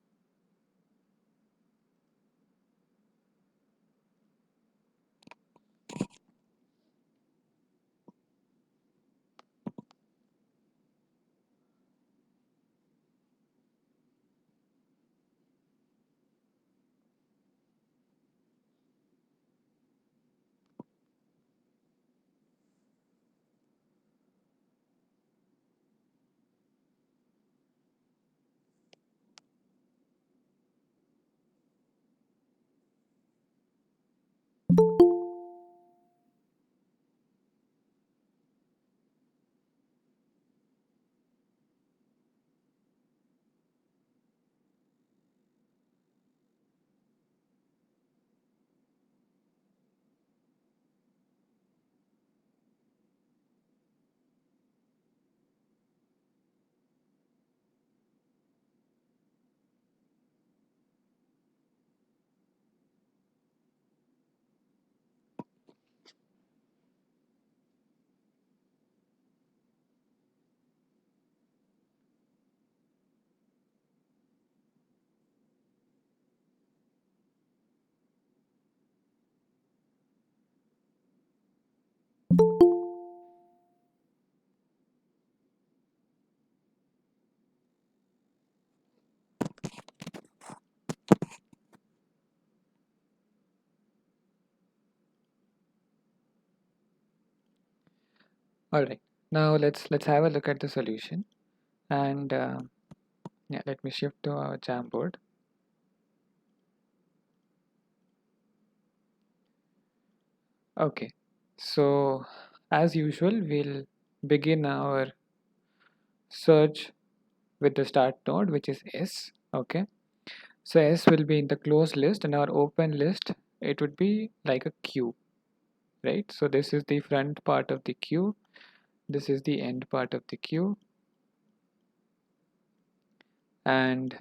All right. Now let's have a look at the solution. And yeah, let me shift to our Jamboard. Okay. So as usual, we'll begin our search with the start node, which is S. Okay. So S will be in the closed list and our open list, it would be like a queue, right? So this is the front part of the queue. This is the end part of the queue. And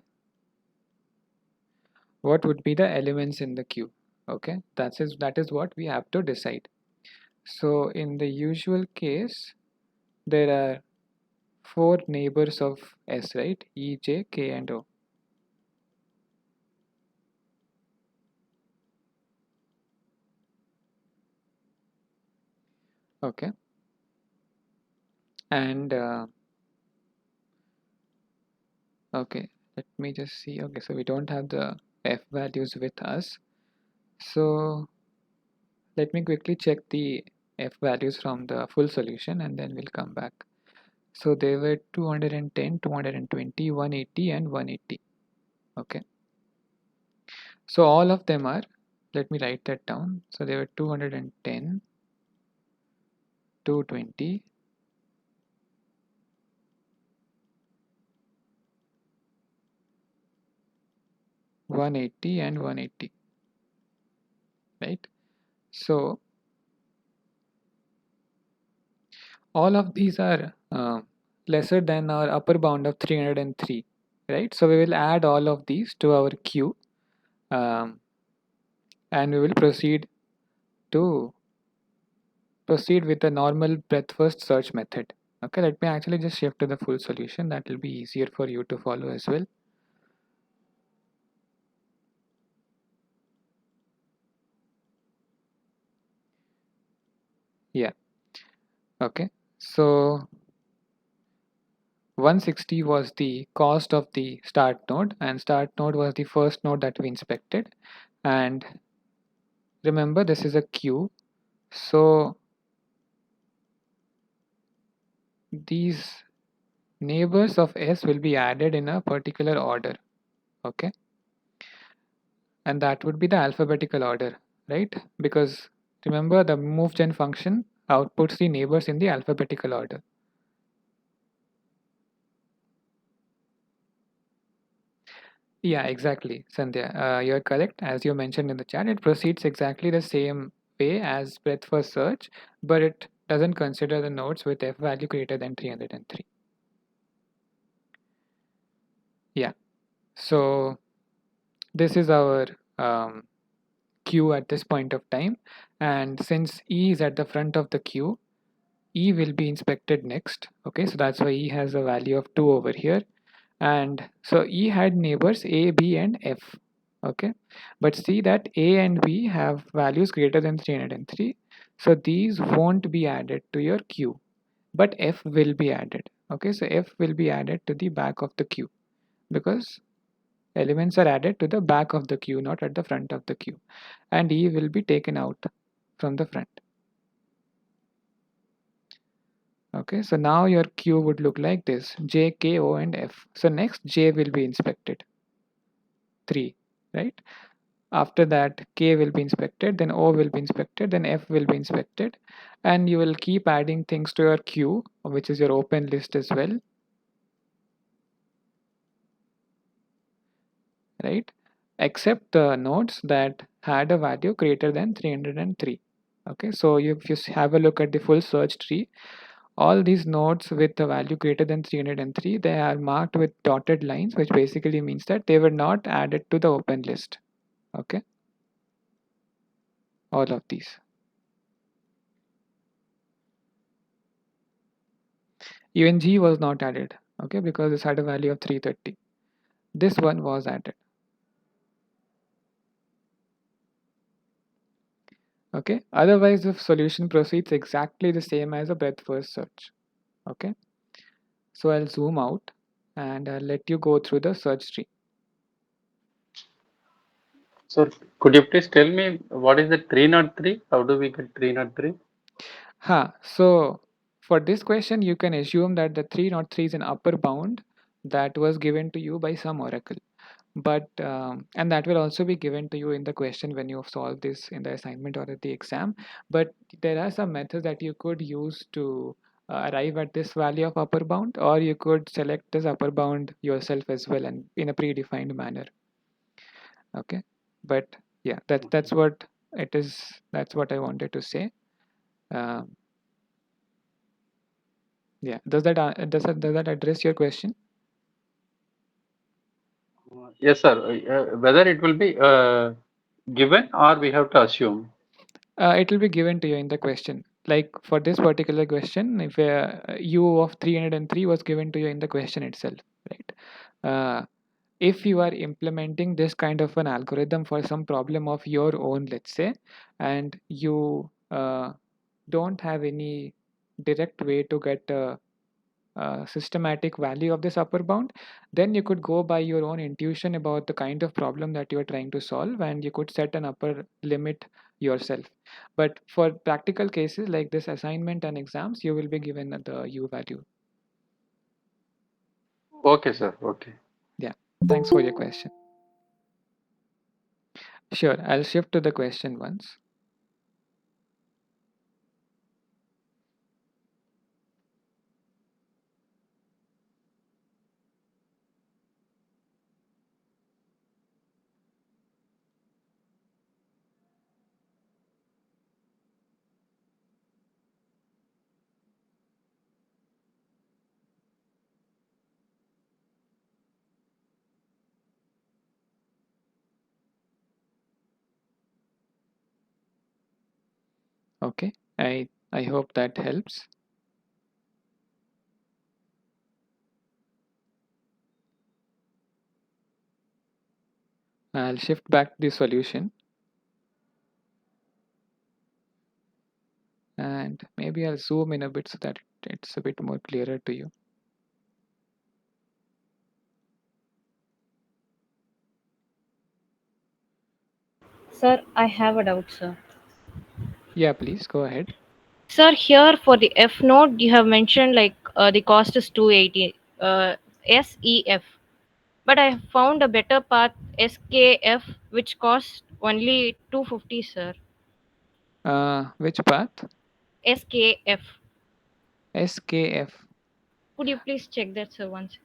what would be the elements in the queue? Okay, that is what we have to decide. So in the usual case, there are four neighbors of S, right? E, J, K, and O. Okay, and okay, let me just see. Okay, so we don't have the F values with us. So let me quickly check the F values from the full solution and then we'll come back. So there were 210, 220, 180, and 180. Okay. So all of them are, let me write that down. So there were 210, 220, 180, and 180, right? So all of these are lesser than our upper bound of 303, right? So we will add all of these to our queue um, and we will to proceed with the normal breadth first search method. Okay, let me actually just shift to the full solution. That will be easier for you to follow as well. Yeah. Okay. So 160 was the cost of the start node and start node was the first node that we inspected. And remember, this is a queue. So these neighbors of S will be added in a particular order. Okay, and that would be the alphabetical order, right? Because remember, the move gen function outputs the neighbors in the alphabetical order. Yeah, exactly, Sandhya. You're correct. As you mentioned in the chat, it proceeds exactly the same way as breadth first search, but it doesn't consider the nodes with F value greater than 303. Yeah. So this is our queue at this point of time. And since E is at the front of the queue, E will be inspected next. Okay, so that's why E has a value of 2 over here. And so E had neighbors A, B, and F. Okay, but see that A and B have values greater than 303. So these won't be added to your queue, but F will be added. Okay, so F will be added to the back of the queue because elements are added to the back of the queue, not at the front of the queue. And E will be taken out from the front. Okay, so now your queue would look like this: J, K, O, and F. So next J will be inspected, 3, right? After that, K will be inspected, then O will be inspected, then F will be inspected, and you will keep adding things to your queue, which is your open list as well, right? Except the nodes that had a value greater than 303. Okay, so if you have a look at the full search tree, all these nodes with a value greater than 303, they are marked with dotted lines, which basically means that they were not added to the open list. Okay, all of these. Even G was not added, okay, because this had a value of 330. This one was added. Okay, otherwise the solution proceeds exactly the same as a breadth first search. Okay, so I'll zoom out and I'll let you go through the search tree. So could you please tell me what is the 303? How do we get 303? So for this question, you can assume that the 303 is an upper bound that was given to you by some oracle. But and that will also be given to you in the question when you solve this in the assignment or at the exam. But there are some methods that you could use to arrive at this value of upper bound, or you could select this upper bound yourself as well and in a predefined manner. Okay, but yeah, that's what it is. That's what I wanted to say. Um, yeah, does that address your question? Yes, sir. Whether it will be given or we have to assume. It will be given to you in the question. Like for this particular question, if u of 303 was given to you in the question itself, right? If you are implementing this kind of an algorithm for some problem of your own, let's say, and you don't have any direct way to get a systematic value of this upper bound, then you could go by your own intuition about the kind of problem that you are trying to solve, and you could set an upper limit yourself. But for practical cases like this assignment and exams, you will be given the u value. Okay, sir. Okay. Yeah, thanks for your question. Sure, I'll shift to the question once. Okay, I hope that helps. I'll shift back to the solution, and maybe I'll zoom in a bit so that it's a bit more clearer to you. Sir, I have a doubt, sir. Yeah, please go ahead. Sir, here for the F node, you have mentioned like the cost is 280. SEF. But I found a better path, SKF, which costs only 250, sir. Which path? SKF. SKF. Could you please check that, sir, once?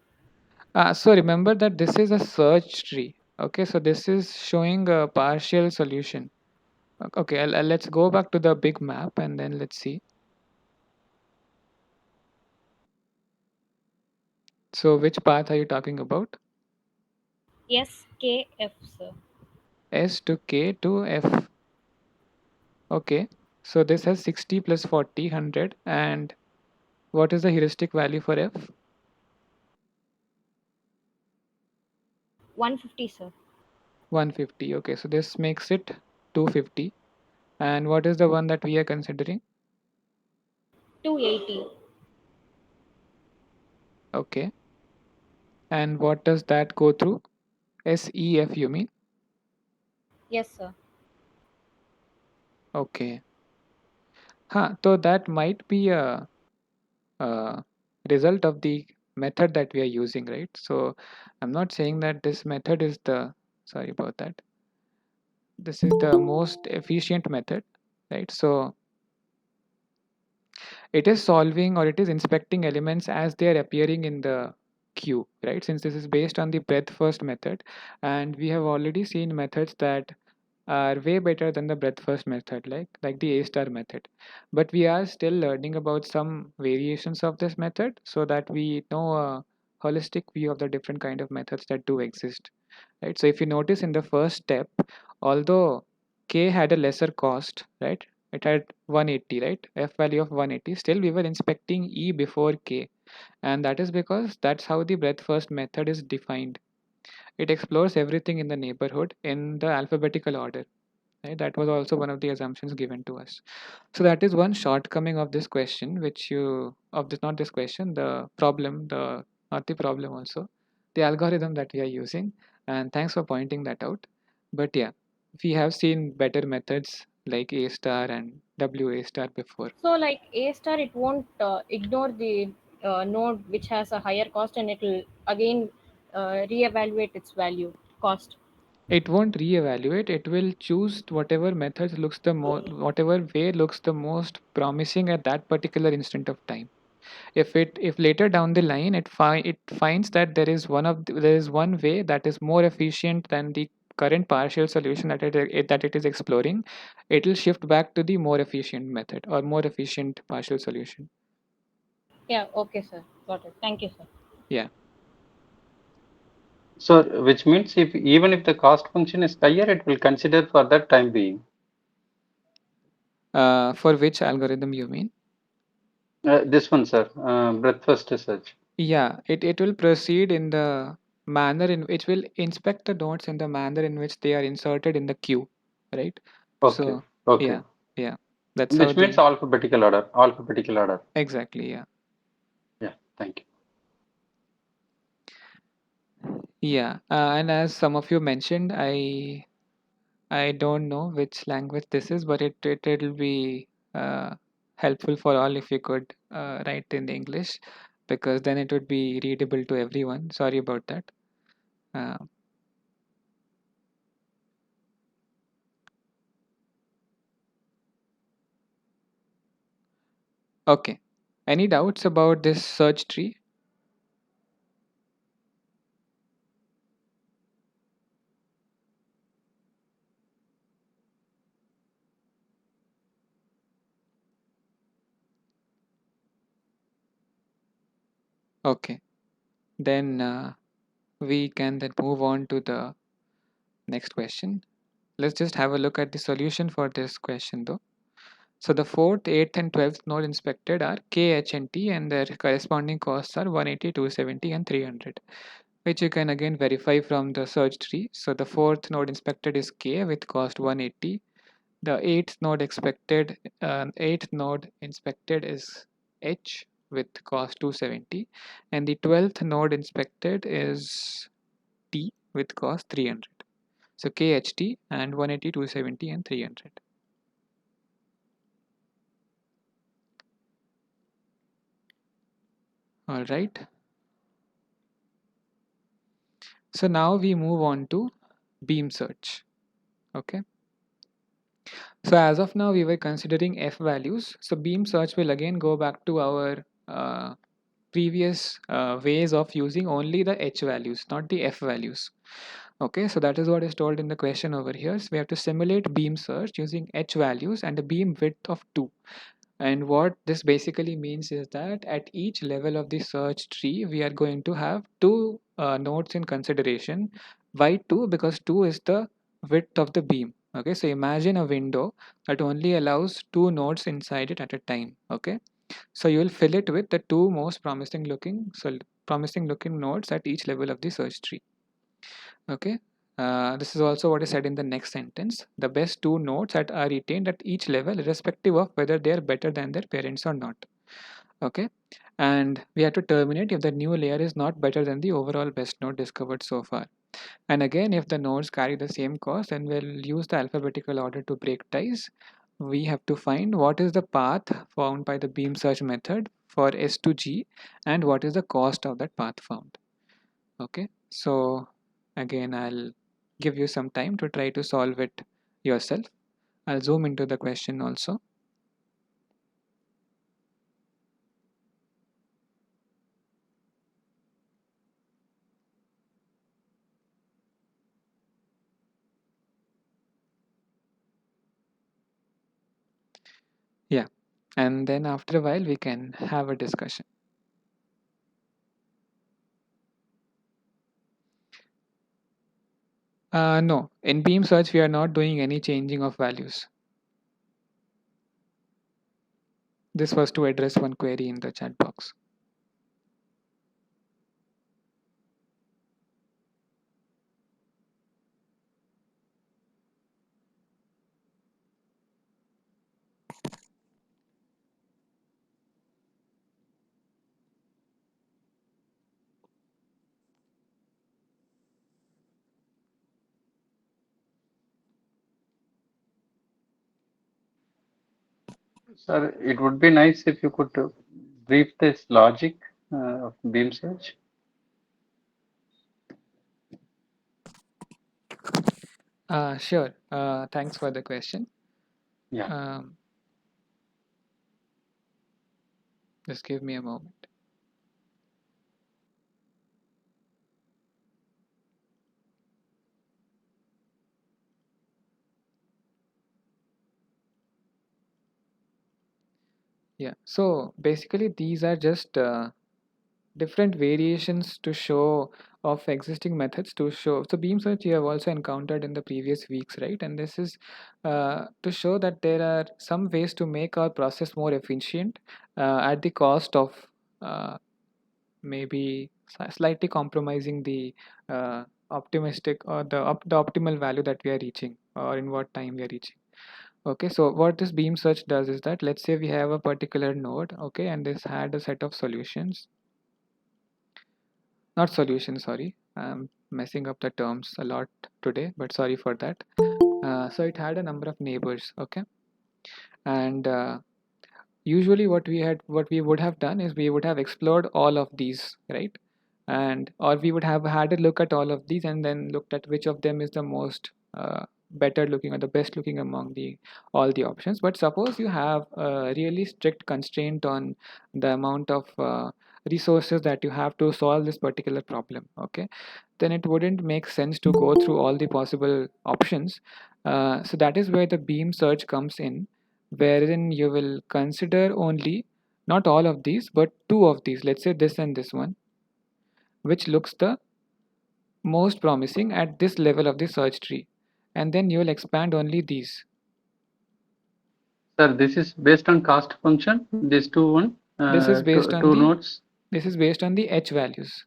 So remember that this is a search tree. Okay, so this is showing a partial solution. Okay, let's go back to the big map and then let's see. So which path are you talking about? SKF, sir. S to K to F. Okay, so this has 60 plus 40, 100. And what is the heuristic value for F? 150, sir. 150. Okay, so this makes it 250. And what is the one that we are considering? 280. Okay, and what does that go through? SEF, you mean? Yes, sir. Okay. So that might be a result of the method that we are using, right? So I'm not saying that this method is sorry about that. This is the most efficient method, right? So it is solving or it is inspecting elements as they are appearing in the queue, right? Since this is based on the breadth first method, and we have already seen methods that are way better than the breadth first method, like the A star method. But we are still learning about some variations of this method so that we know a holistic view of the different kind of methods that do exist, right? So if you notice in the first step, although K had a lesser cost, right? It had 180, right? F value of 180. Still, we were inspecting E before K, and that is because that's how the breadth first method is defined. It explores everything in the neighborhood in the alphabetical order. Right? That was also one of the assumptions given to us. So that is one shortcoming of this question, which you of this not this question, the problem, the not the problem also, the algorithm that we are using. And thanks for pointing that out. But yeah, we have seen better methods like A star and WA star before. So, like A star, it won't ignore the node which has a higher cost, and it will again reevaluate its value cost. It won't reevaluate. It will choose whatever method looks the whatever way looks the most promising at that particular instant of time. If later down the line it finds that there is one way that is more efficient than the current partial solution that it is exploring, it will shift back to the more efficient method or more efficient partial solution. Yeah. Okay, sir. Got it. Thank you, sir. Yeah. So which means if even if the cost function is higher, it will consider for that time being. For which algorithm you mean? This one, sir, breadth first search. Yeah, it will proceed in the manner in which will inspect the nodes in the manner in which they are inserted in the queue, right? Okay, So okay. yeah, yeah, that's how Which means the alphabetical order. Alphabetical order. exactly, yeah. Yeah, thank you. Yeah, and as some of you mentioned, I don't know which language this is, but it'll be helpful for all if you could write in English, because then it would be readable to everyone. Sorry about that. Uh, okay. Any doubts about this search tree? Okay. Then we can then move on to the next question. Let's just have a look at the solution for this question though. So the 4th, 8th and 12th node inspected are K, H and T, and their corresponding costs are 180, 270 and 300, which you can again verify from the search tree. So the 4th node inspected is K with cost 180. The 8th node inspected is H with cost 270, and the 12th node inspected is T with cost 300. So KHT and 180, 270 and 300. All right. So now we move on to beam search. Okay. So as of now, we were considering F values. So beam search will again go back to our previous ways of using only the H values, not the F values. Okay, so that is what is told in the question over here. So we have to simulate beam search using H values and a beam width of 2. And what this basically means is that at each level of the search tree, we are going to have two nodes in consideration. Why 2? Because 2 is the width of the beam. Okay, so imagine a window that only allows 2 nodes inside it at a time. Okay, so you will fill it with the two most promising looking nodes at each level of the search tree. Okay. This is also what is said in the next sentence. The best two nodes are retained at each level, irrespective of whether they are better than their parents or not. Okay. And we have to terminate if the new layer is not better than the overall best node discovered so far. And again, if the nodes carry the same cost, then we'll use the alphabetical order to break ties. We have to find what is the path found by the beam search method for S to G and what is the cost of that path found. Okay, so again, I'll give you some time to try to solve it yourself. I'll zoom into the question also. Yeah, and then after a while we can have a discussion. No, in beam search we are not doing any changing of values. This was to address one query in the chat box. Sir, it would be nice if you could brief this logic of beam search. Sure. Thanks for the question. Yeah. Just give me a moment. Yeah, so basically these are just different variations to show of existing methods to show. So beam search you have also encountered in the previous weeks, right? And this is to show that there are some ways to make our process more efficient at the cost of uh, maybe slightly compromising the optimistic or the optimal value that we are reaching or in what time we are reaching. Okay, so what this beam search does is that let's say we have a particular node, okay, and this had a set of solutions. Not solution, sorry. I'm messing up the terms a lot today, but sorry for that. So it had a number of neighbors, okay, and usually what we would have done is we would have explored all of these, right? And or we would have had a look at all of these and then looked at which of them is the most better looking or the best looking among the all the options. But suppose you have a really strict constraint on the amount of resources that you have to solve this particular problem, okay, then it wouldn't make sense to go through all the possible options. So that is where the beam search comes in, wherein you will consider only not all of these but two of these, let's say this and this one, which looks the most promising at this level of the search tree, and then you will expand only these. Sir, this is based on cost function, these This is based on two the nodes. H values,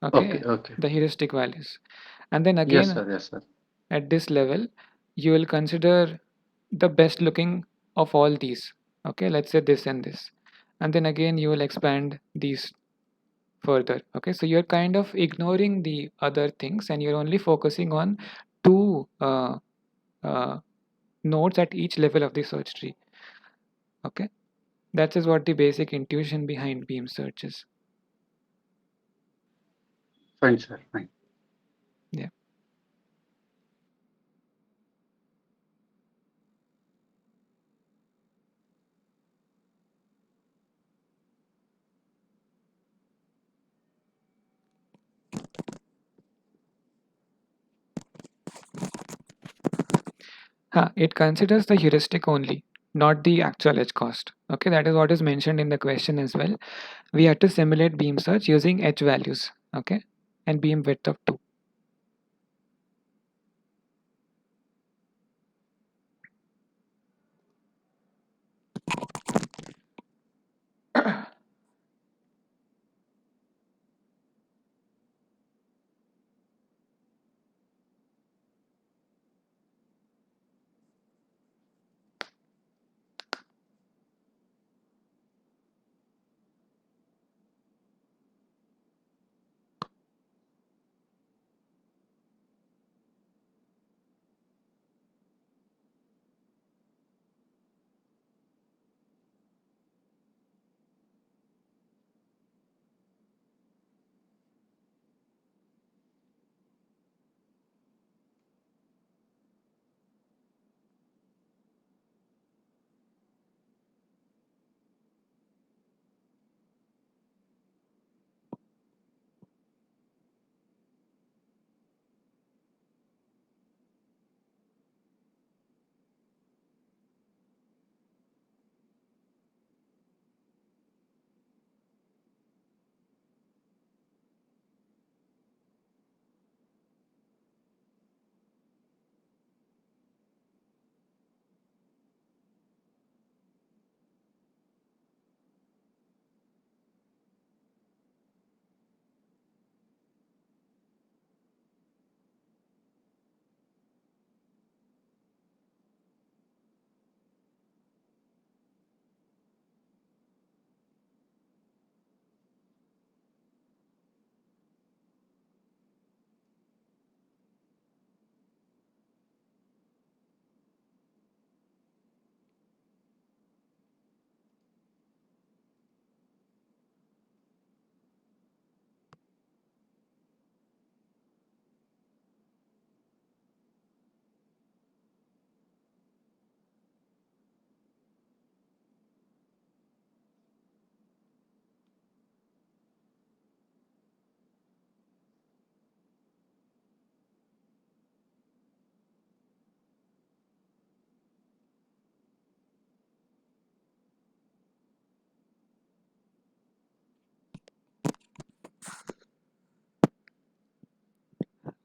Okay, okay, okay. the heuristic values. And then Yes, again sir, yes, sir. at this level you will consider the best looking of all these, okay, let's say this and this, and then again you will expand these further. Okay, so you're kind of ignoring the other things and you're only focusing on two uh, nodes at each level of the search tree. Okay, that is what the basic intuition behind beam search is. Fine, sir. Fine. Yeah. It considers the heuristic only, not the actual edge cost. Okay, that is what is mentioned in the question as well. We have to simulate beam search using edge values, okay, and beam width of 2.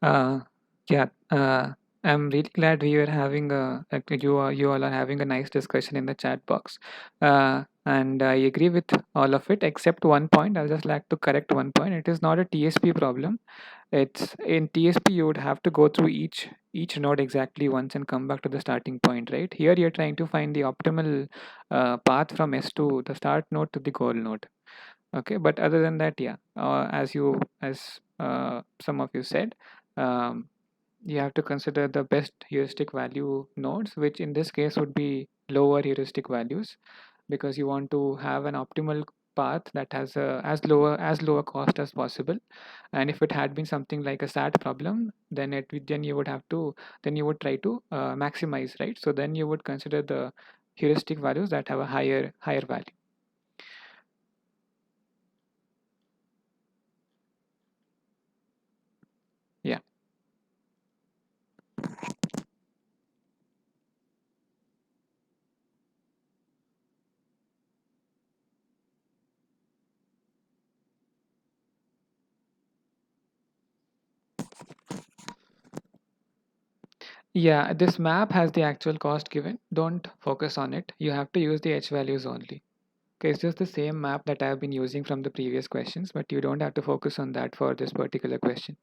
Uh, yeah, I'm really glad we were having you all are having a nice discussion in the chat box, and I agree with all of it except one point. I'll just like to correct one point. It is not a TSP problem. It's in TSP you would have to go through each node exactly once and come back to the starting point, right? Here you're trying to find the optimal path from S to the start node to the goal node. Okay, but other than that, yeah, as some of you said, um, you have to consider the best heuristic value nodes, which in this case would be lower heuristic values, because you want to have an optimal path that has as lower cost as possible. And if it had been something like a SAT problem, then you would have to then you would try to maximize, right? So then you would consider the heuristic values that have a higher value. Yeah. Yeah, this map has the actual cost given. Don't focus on it. You have to use the H values only. Okay, it's just the same map that I've been using from the previous questions, but you don't have to focus on that for this particular question.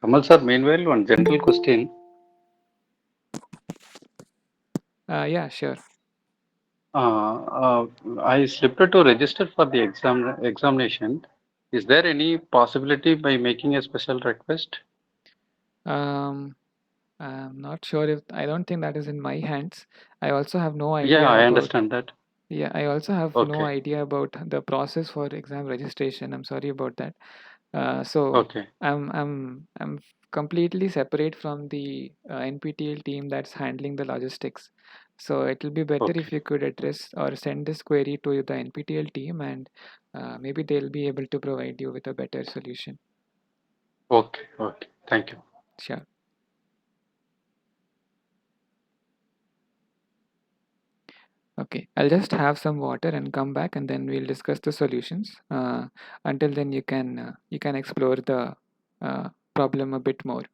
Kamal sir, meanwhile, one general question. Yeah, sure. I slipped to register for the examination. Is there any possibility by making a special request? Um, I'm not sure if I don't think that is in my hands. I also have no Yeah, idea I about. understand that. Yeah, I also have no Okay, idea about the process for exam registration. I'm sorry about that. So okay, I'm completely separate from the NPTEL team that's handling the logistics. So it will be better if okay, you could address or send this query to the NPTEL team, and maybe they'll be able to provide you with a better solution. okay, okay. Thank you. Sure. Okay, I'll just have some water and come back, and then we'll discuss the solutions. Until then, you can explore the problem a bit more.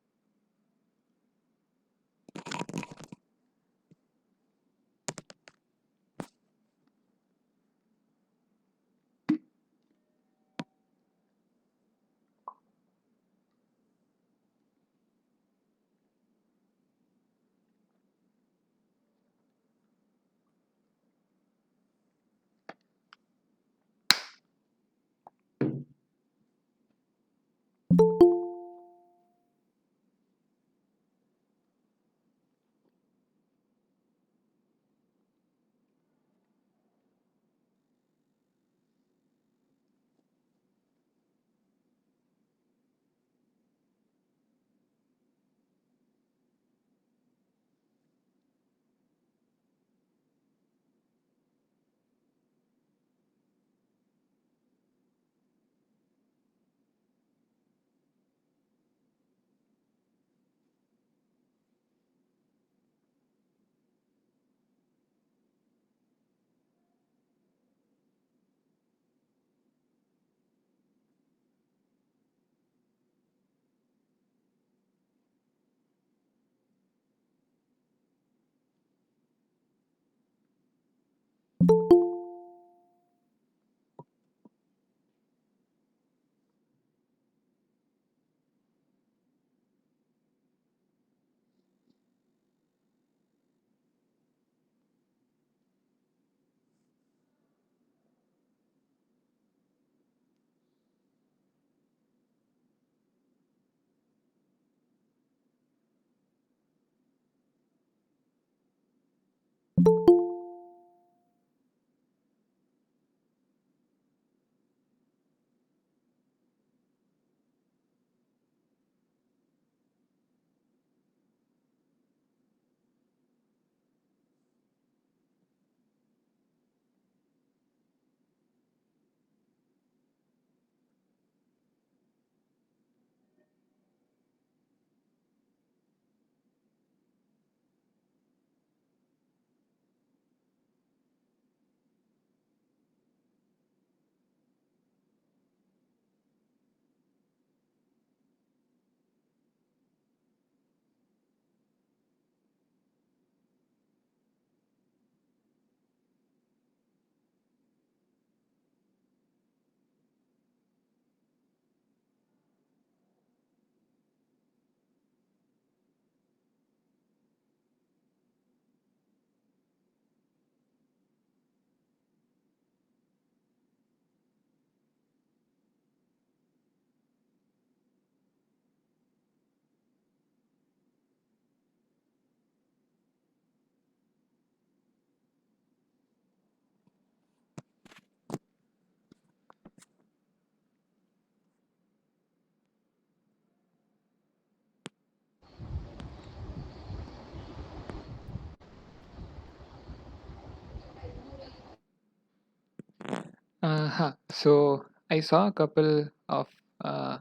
So I saw a couple of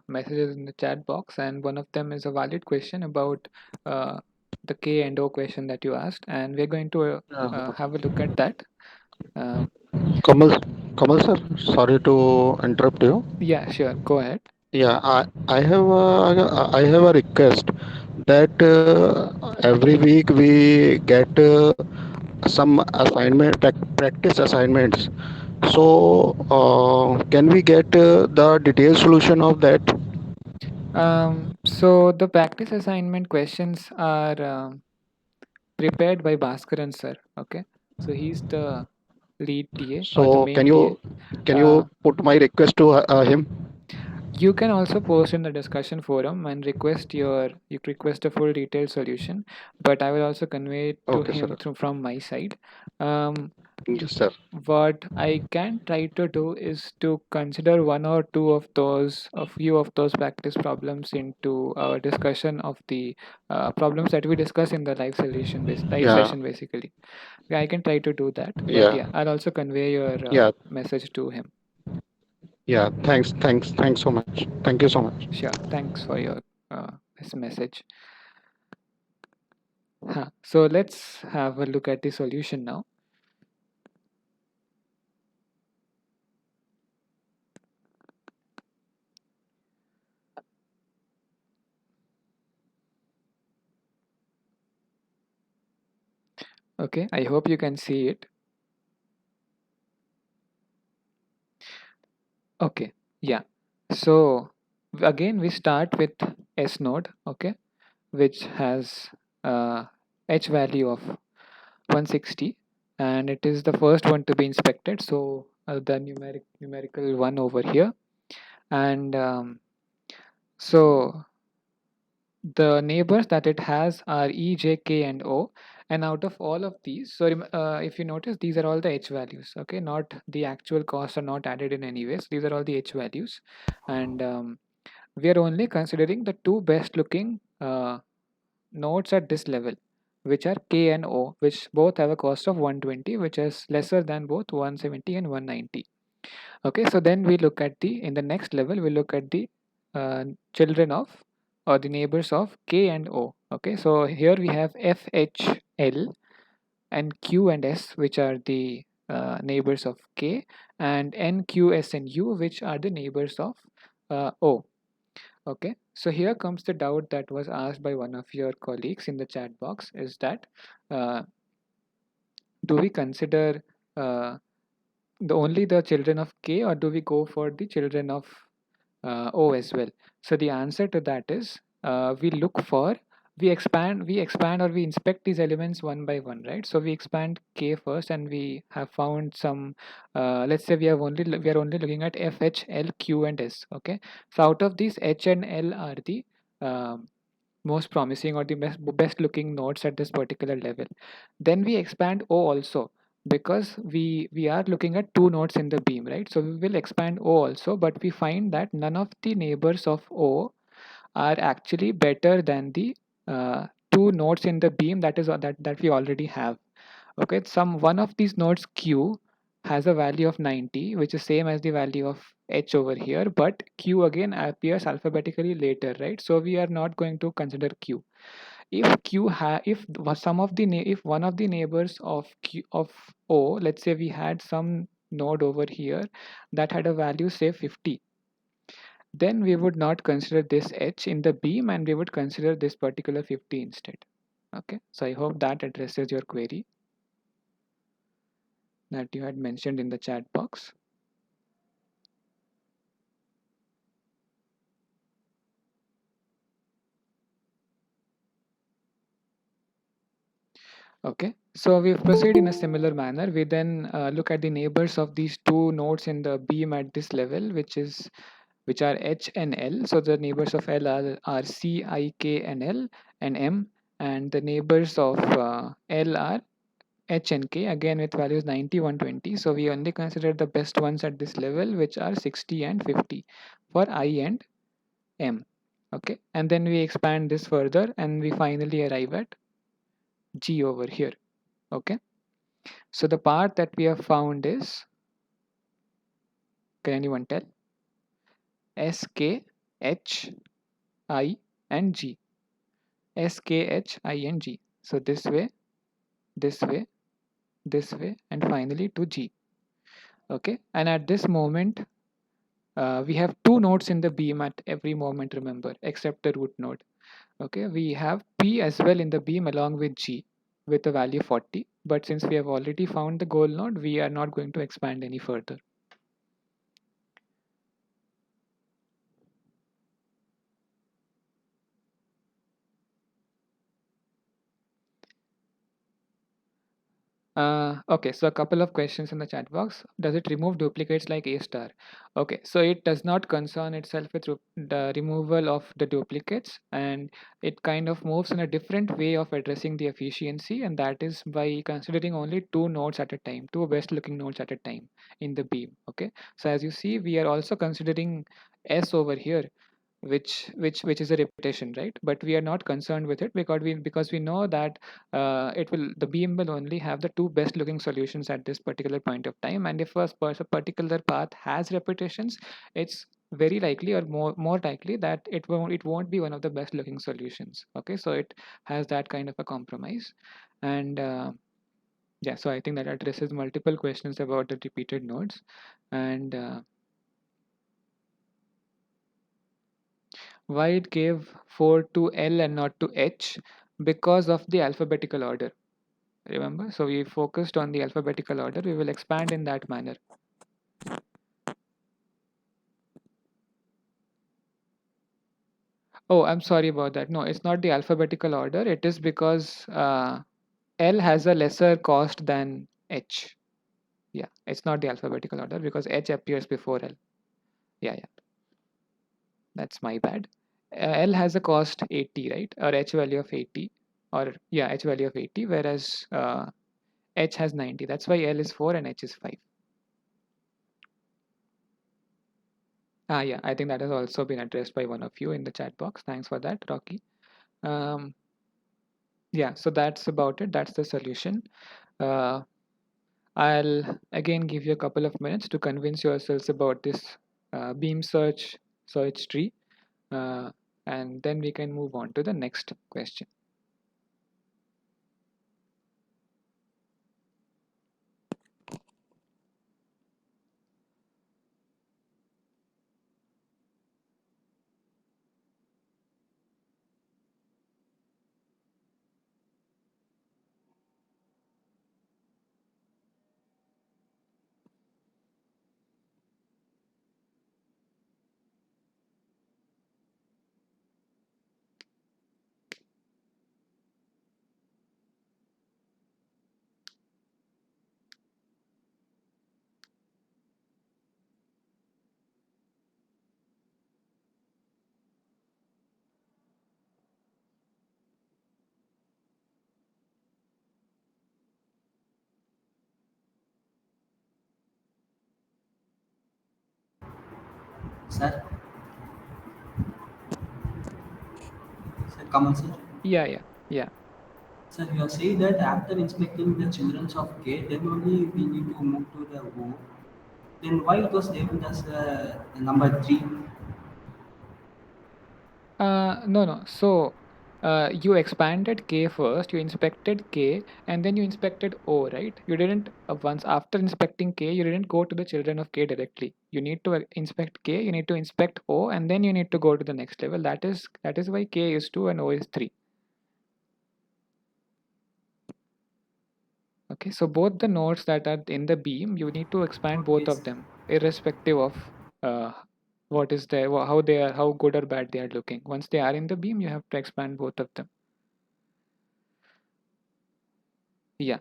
messages in the chat box, and one of them is a valid question about uh, the K and O question that you asked, and we're going to have a look at that. Um, Kamal, Kamal sir, sorry to interrupt you. yeah, sure, go ahead. Yeah, I have a request that every week we get some practice assignments. So can we get the detailed solution of that? So the practice assignment questions are prepared by Bhaskaran sir. Okay, so he's the lead TA or the So main TA. can Uh, you put my request to him? you can also post in the discussion forum and you request a full detailed solution, but I will also convey it to Okay, him sir. through from my side. Um, Yes, sir. what I can try to do is to consider one or two of those, a few of those practice problems into our discussion of the problems that we discuss in the live Yeah, session basically. Yeah, I can try to do that, but yeah, yeah, I'll also convey your yeah, message to him. yeah. Thanks so much. Thank you so much. Sure, thanks for your this message. Huh. So let's have a look at the solution now. Okay, I hope you can see it. Okay, yeah. So again, we start with S node, okay, which has H value of 160, and it is the first one to be inspected. So the numerical one over here, and so the neighbors that it has are E, J, K, and O. And out of all of these, so if you notice, these are all the H values, okay? Not the actual costs are not added in any ways. These are all the H values. And we are only considering the two best looking nodes at this level, which are K and O, which both have a cost of 120, which is lesser than both 170 and 190. Okay, so then we look at in the next level, we look at the children of or the neighbors of K and O. Okay, so here we have F, H, L, and Q and S, which are the neighbors of K, and N, Q, S, and U, which are the neighbors of O. Okay, so here comes the doubt that was asked by one of your colleagues in the chat box is that uh, do we consider only the children of K, or do we go for the children of O as well? So the answer to that is we expand or we inspect these elements one by one, right? So we expand K first, and we have found some. Let's say we are only looking at F, H, L, Q, and S. Okay, so out of these, H and L are the um, most promising or the best looking nodes at this particular level. Then we expand O also, because we are looking at two nodes in the beam, right? So we will expand O also, but we find that none of the neighbors of O are actually better than the two nodes in the beam that we already have. Okay, some one of these nodes Q has a value of 90, which is same as the value of H over here, but Q again appears alphabetically later, right? So we are not going to consider Q. If if one of the neighbors of Q of O, let's say we had some node over here that had a value say 50, then we would not consider this H in the beam, and we would consider this particular 50 instead. Okay, so I hope that addresses your query that you had mentioned in the chat box. Okay, so we proceed in a similar manner. We then look at the neighbors of these two nodes in the beam at this level, which are H and L. So the neighbors of L are C, I, K, and L, and M, and the neighbors of L are H and K, again with values 90, 120. So we only consider the best ones at this level, which are 60 and 50 for I and M. Okay, and then we expand this further, and we finally arrive at G over here. Okay, so the part that we have found is, can anyone tell? S, K, H, I, and G. S, K, H, I, and G. So this way, this way, this way, and finally to G. Okay, and at this moment, we have two nodes in the beam at every moment, remember, except the root node. Okay, we have P as well in the beam along with G with a value 40. But since we have already found the goal node, we are not going to expand any further. Okay, so a couple of questions in the chat box. Does it remove duplicates like A star? Okay, so it does not concern itself with the removal of the duplicates, and it kind of moves in a different way of addressing the efficiency, and that is by considering only two nodes at a time, two best looking nodes at a time in the beam. Okay, so as you see, we are also considering S over here, which is a repetition, right? But we are not concerned with it because we know that it will the beam will only have the two best looking solutions at this particular point of time, and if a particular path has repetitions, it's very likely or more likely that it won't be one of the best looking solutions. Okay, so it has that kind of a compromise. And yeah, so I think that addresses multiple questions about the repeated nodes. And why it gave 4 to L and not to H? Because of the alphabetical order. Remember, so we focused on the alphabetical order. We will expand in that manner. Oh, I'm sorry about that. No, it's not the alphabetical order. It is because L has a lesser cost than H. Yeah, it's not the alphabetical order because H appears before L. Yeah, that's my bad. L has a cost 80, right? Or H value of 80, or yeah, H value of 80, whereas H has 90. That's why L is 4 and H is 5. Yeah, I think that has also been addressed by one of you in the chat box. Thanks for that, Rocky. Um, yeah, so that's about it. That's the solution. Uh, I'll again give you a couple of minutes to convince yourselves about this beam search tree, uh, and then we can move on to the next question. Sir, sir, come on, sir. Yeah. Sir, you are saying that after inspecting the children of K, then only we need to move to the O. Then why it was named as number 3? No. So you expanded K first, you inspected K, and then you inspected O, right? You didn't, once after inspecting K, you didn't go to the children of K directly. You need to inspect K, you need to inspect O, and then you need to go to the next level. That is why K is 2 and O is 3. Okay, so both the nodes that are in the beam, you need to expand both Okay, of sir. them, irrespective of uh, what is there, how they are, how good or bad they are looking. Once they are in the beam, you have to expand both of them. Yeah.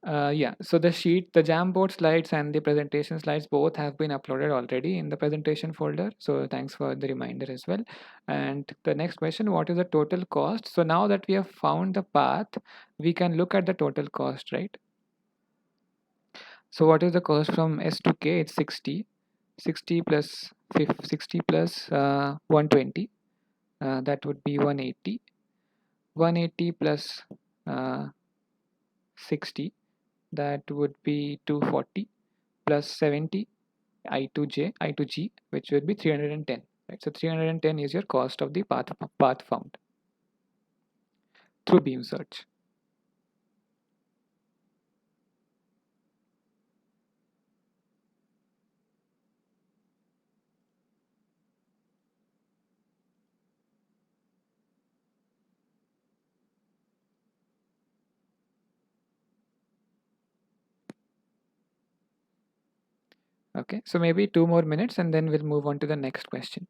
Yeah, so the Jamboard slides and the presentation slides both have been uploaded already in the presentation folder. So thanks for the reminder as well. And the next question, what is the total cost? So now that we have found the path, we can look at the total cost, right? So what is the cost from S to K? It's 60. 60 plus 60 plus 120. That would be 180. 180 plus 60. That would be 240 plus 70 I to J, I to G, which would be 310. Right? So 310 is your cost of the path found through beam search. Okay, so maybe 2 more minutes and then we'll move on to the next question.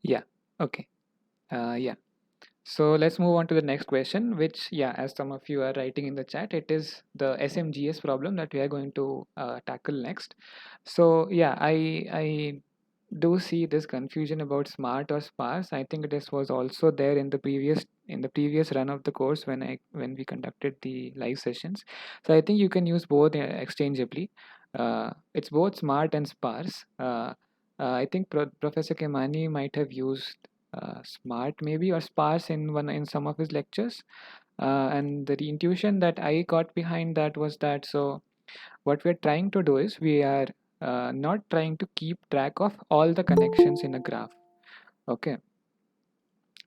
Yeah. Okay. Yeah. So let's move on to the next question, which, yeah, as some of you are writing in the chat, it is the SMGS problem that we are going to tackle next. So yeah, I do see this confusion about smart or sparse. I think this was also there in the previous run of the course when we conducted the live sessions. So I think you can use both exchangeably. It's both smart and sparse. I think Professor Kemani might have used smart maybe or sparse in some of his lectures, and the intuition that I got behind that was that, so what we're trying to do is we are not trying to keep track of all the connections in a graph. Okay,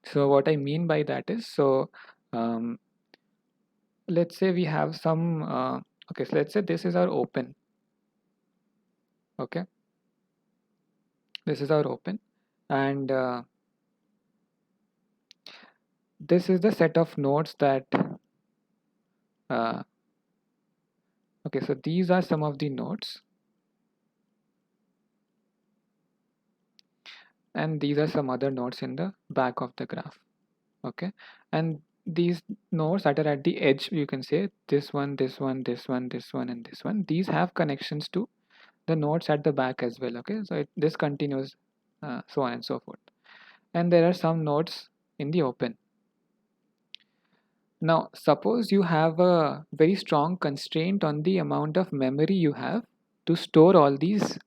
so what I mean by that is, so um, let's say we have some okay, so let's say this is our open. Okay, this is our open, and this is the set of nodes that uh, okay, so these are some of the nodes, and these are some other nodes in the back of the graph. Okay, and these nodes that are at the edge, you can say this one, this one, this one, this one, and this one, these have connections to the nodes at the back as well. Okay, so this continues, so on and so forth, and there are some nodes in the open. Now suppose you have a very strong constraint on the amount of memory you have to store all these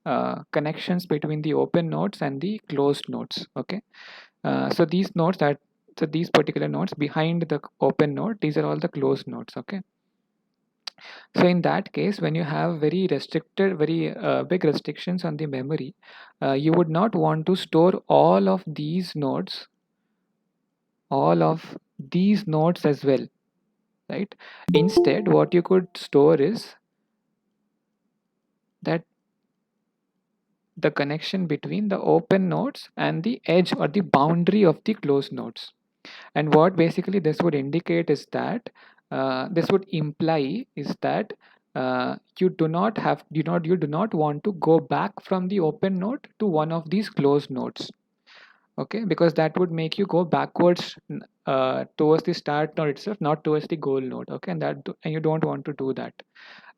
connections between the open nodes and the closed nodes. Okay, so these particular nodes behind the open node, these are all the closed nodes. Okay, so in that case, when you have very restricted, very big restrictions on the memory, you would not want to store all of these nodes as well, right? Instead, what you could store is that the connection between the open nodes and the edge or the boundary of the closed nodes. And what basically this would indicate is that this would imply is that you do not want to go back from the open node to one of these closed nodes. Okay, because that would make you go backwards towards the start node itself, not towards the goal node. Okay, and you don't want to do that.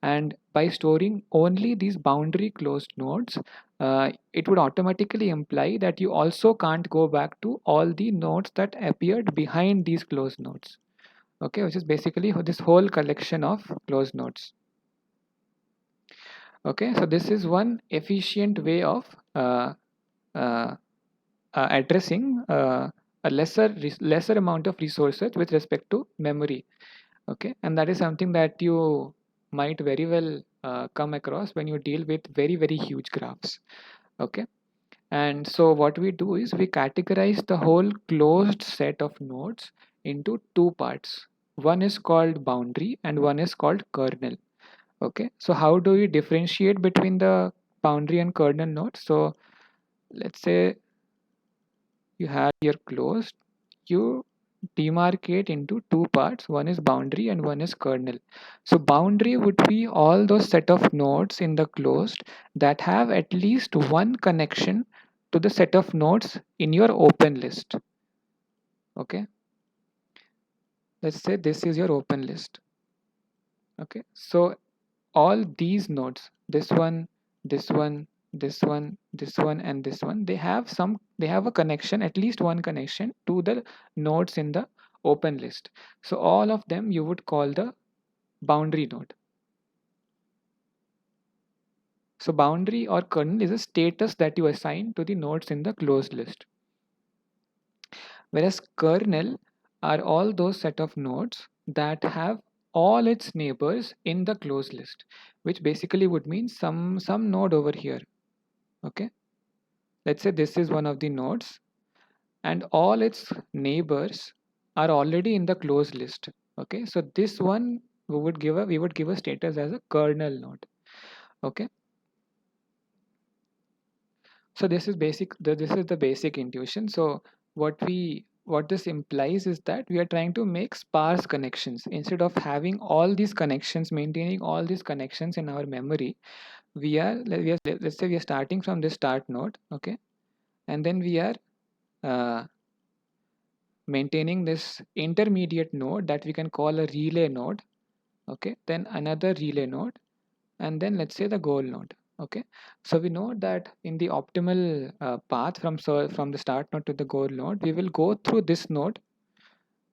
And by storing only these boundary closed nodes, it would automatically imply that you also can't go back to all the nodes that appeared behind these closed nodes. Okay, which is basically this whole collection of closed nodes. Okay, so this is one efficient way of addressing a lesser amount of resources with respect to memory. Okay, and that is something that you might very well come across when you deal with very huge graphs. Okay, and so what we do is we categorize the whole closed set of nodes into two parts. One is called boundary and one is called kernel. Okay, so how do we differentiate between the boundary and kernel nodes? So let's say you have your closed, you demarcate into two parts. One is boundary and one is kernel. So boundary would be all those set of nodes in the closed that have at least one connection to the set of nodes in your open list. Okay, let's say this is your open list. Okay, so all these nodes, this one, this one, this one, this one, and this one, they have a connection, at least one connection to the nodes in the open list. So all of them you would call the boundary node. So boundary or kernel is a status that you assign to the nodes in the closed list. Whereas kernel are all those set of nodes that have all its neighbors in the closed list, which basically would mean some node over here. Okay, let's say this is one of the nodes and all its neighbors are already in the closed list. Okay, so this one we would give a status as a kernel node. Okay, so this is the basic intuition. So what this implies is that we are trying to make sparse connections instead of having all these connections, maintaining all these connections in our memory. Let's say we are starting from this start node. Okay, and then we are maintaining this intermediate node that we can call a relay node. Okay, then another relay node, and then let's say the goal node. Okay, so we know that in the optimal path from the start node to the goal node, we will go through this node,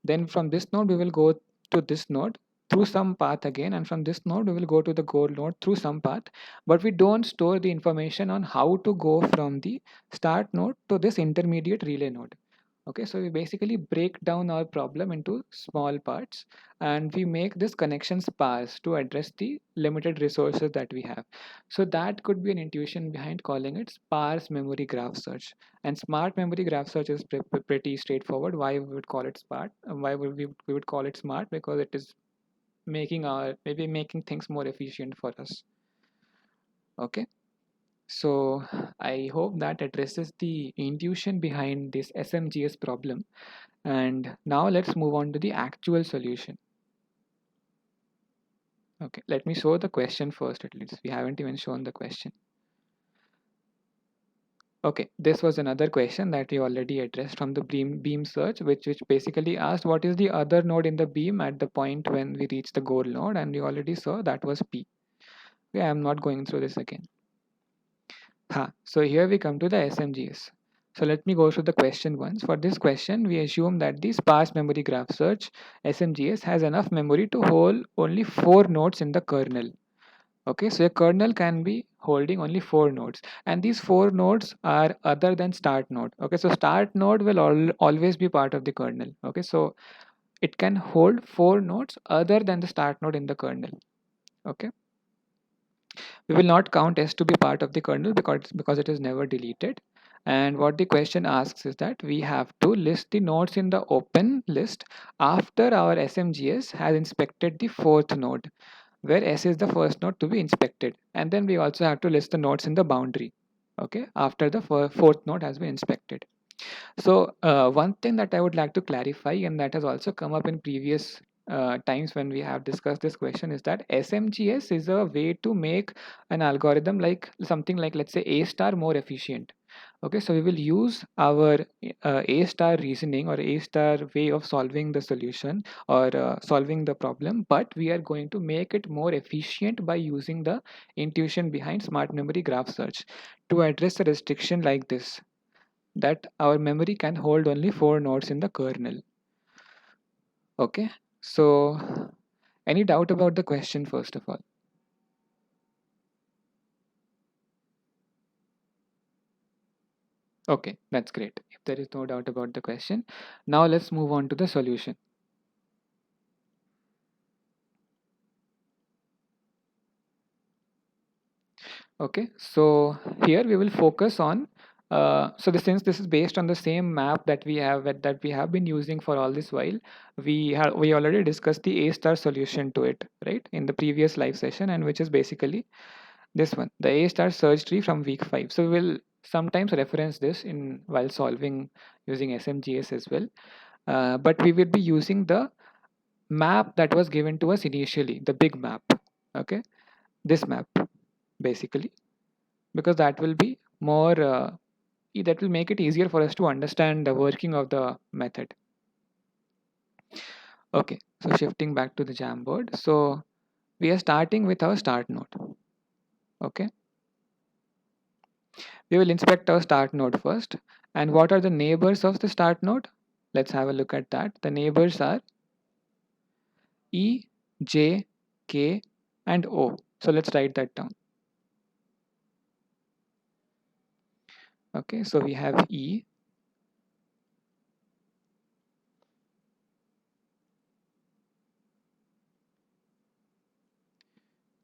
then from this node we will go to this node through some path again, and from this node we will go to the goal node through some path, but we don't store the information on how to go from the start node to this intermediate relay node. Okay, so we basically break down our problem into small parts and we make this connection sparse to address the limited resources that we have. So that could be an intuition behind calling it sparse memory graph search. And smart memory graph search is pretty straightforward. Why we would call it smart? Why would we would call it smart? Because it is making things more efficient for us. Okay. So I hope that addresses the intuition behind this SMGS problem. And now let's move on to the actual solution. Okay, let me show the question first at least. We haven't even shown the question. Okay, this was another question that we already addressed from the beam search, which basically asked what is the other node in the beam at the point when we reach the goal node, and we already saw that was P. Okay, I'm not going through this again. So here we come to the SMGS. So let me go through the question once. For this question, we assume that the sparse memory graph search SMGS has enough memory to hold only 4 nodes in the kernel. Okay, so a kernel can be holding only 4 nodes, and these 4 nodes are other than start node. Okay, so start node will always be part of the kernel. Okay, so it can hold 4 nodes other than the start node in the kernel. Okay. We will not count S to be part of the kernel because it is never deleted. And what the question asks is that we have to list the nodes in the open list after our SMGS has inspected the 4th node, where S is the first node to be inspected. And then we also have to list the nodes in the boundary. okay, after the fourth node has been inspected. So one thing that I would like to clarify, and that has also come up in previous times when we have discussed this question, is that SMGS is a way to make an algorithm like something like, let's say, A star more efficient. Okay, so we will use our A star reasoning or A star way of solving the solution or solving the problem, but we are going to make it more efficient by using the intuition behind smart memory graph search to address a restriction like this, that our memory can hold only 4 nodes in the kernel. Okay, so any doubt about the question first of all? Okay, that's great. If there is no doubt about the question, now let's move on to the solution. Okay, so here we will focus on since this is based on the same map that we have been using for all this while, we already discussed the A star solution to it, right, in the previous live session, and which is basically this one, the A star search tree from week 5. So we'll sometimes reference this in while solving using SMGS as well, but we will be using the map that was given to us initially, the big map. Okay, this map basically, because that will be more that will make it easier for us to understand the working of the method. Okay, so shifting back to the Jamboard, so we are starting with our start node. Okay, we will inspect our start node first. And what are the neighbors of the start node? Let's have a look at that. The neighbors are E, J, K, and O. So let's write that down. Okay, so we have E,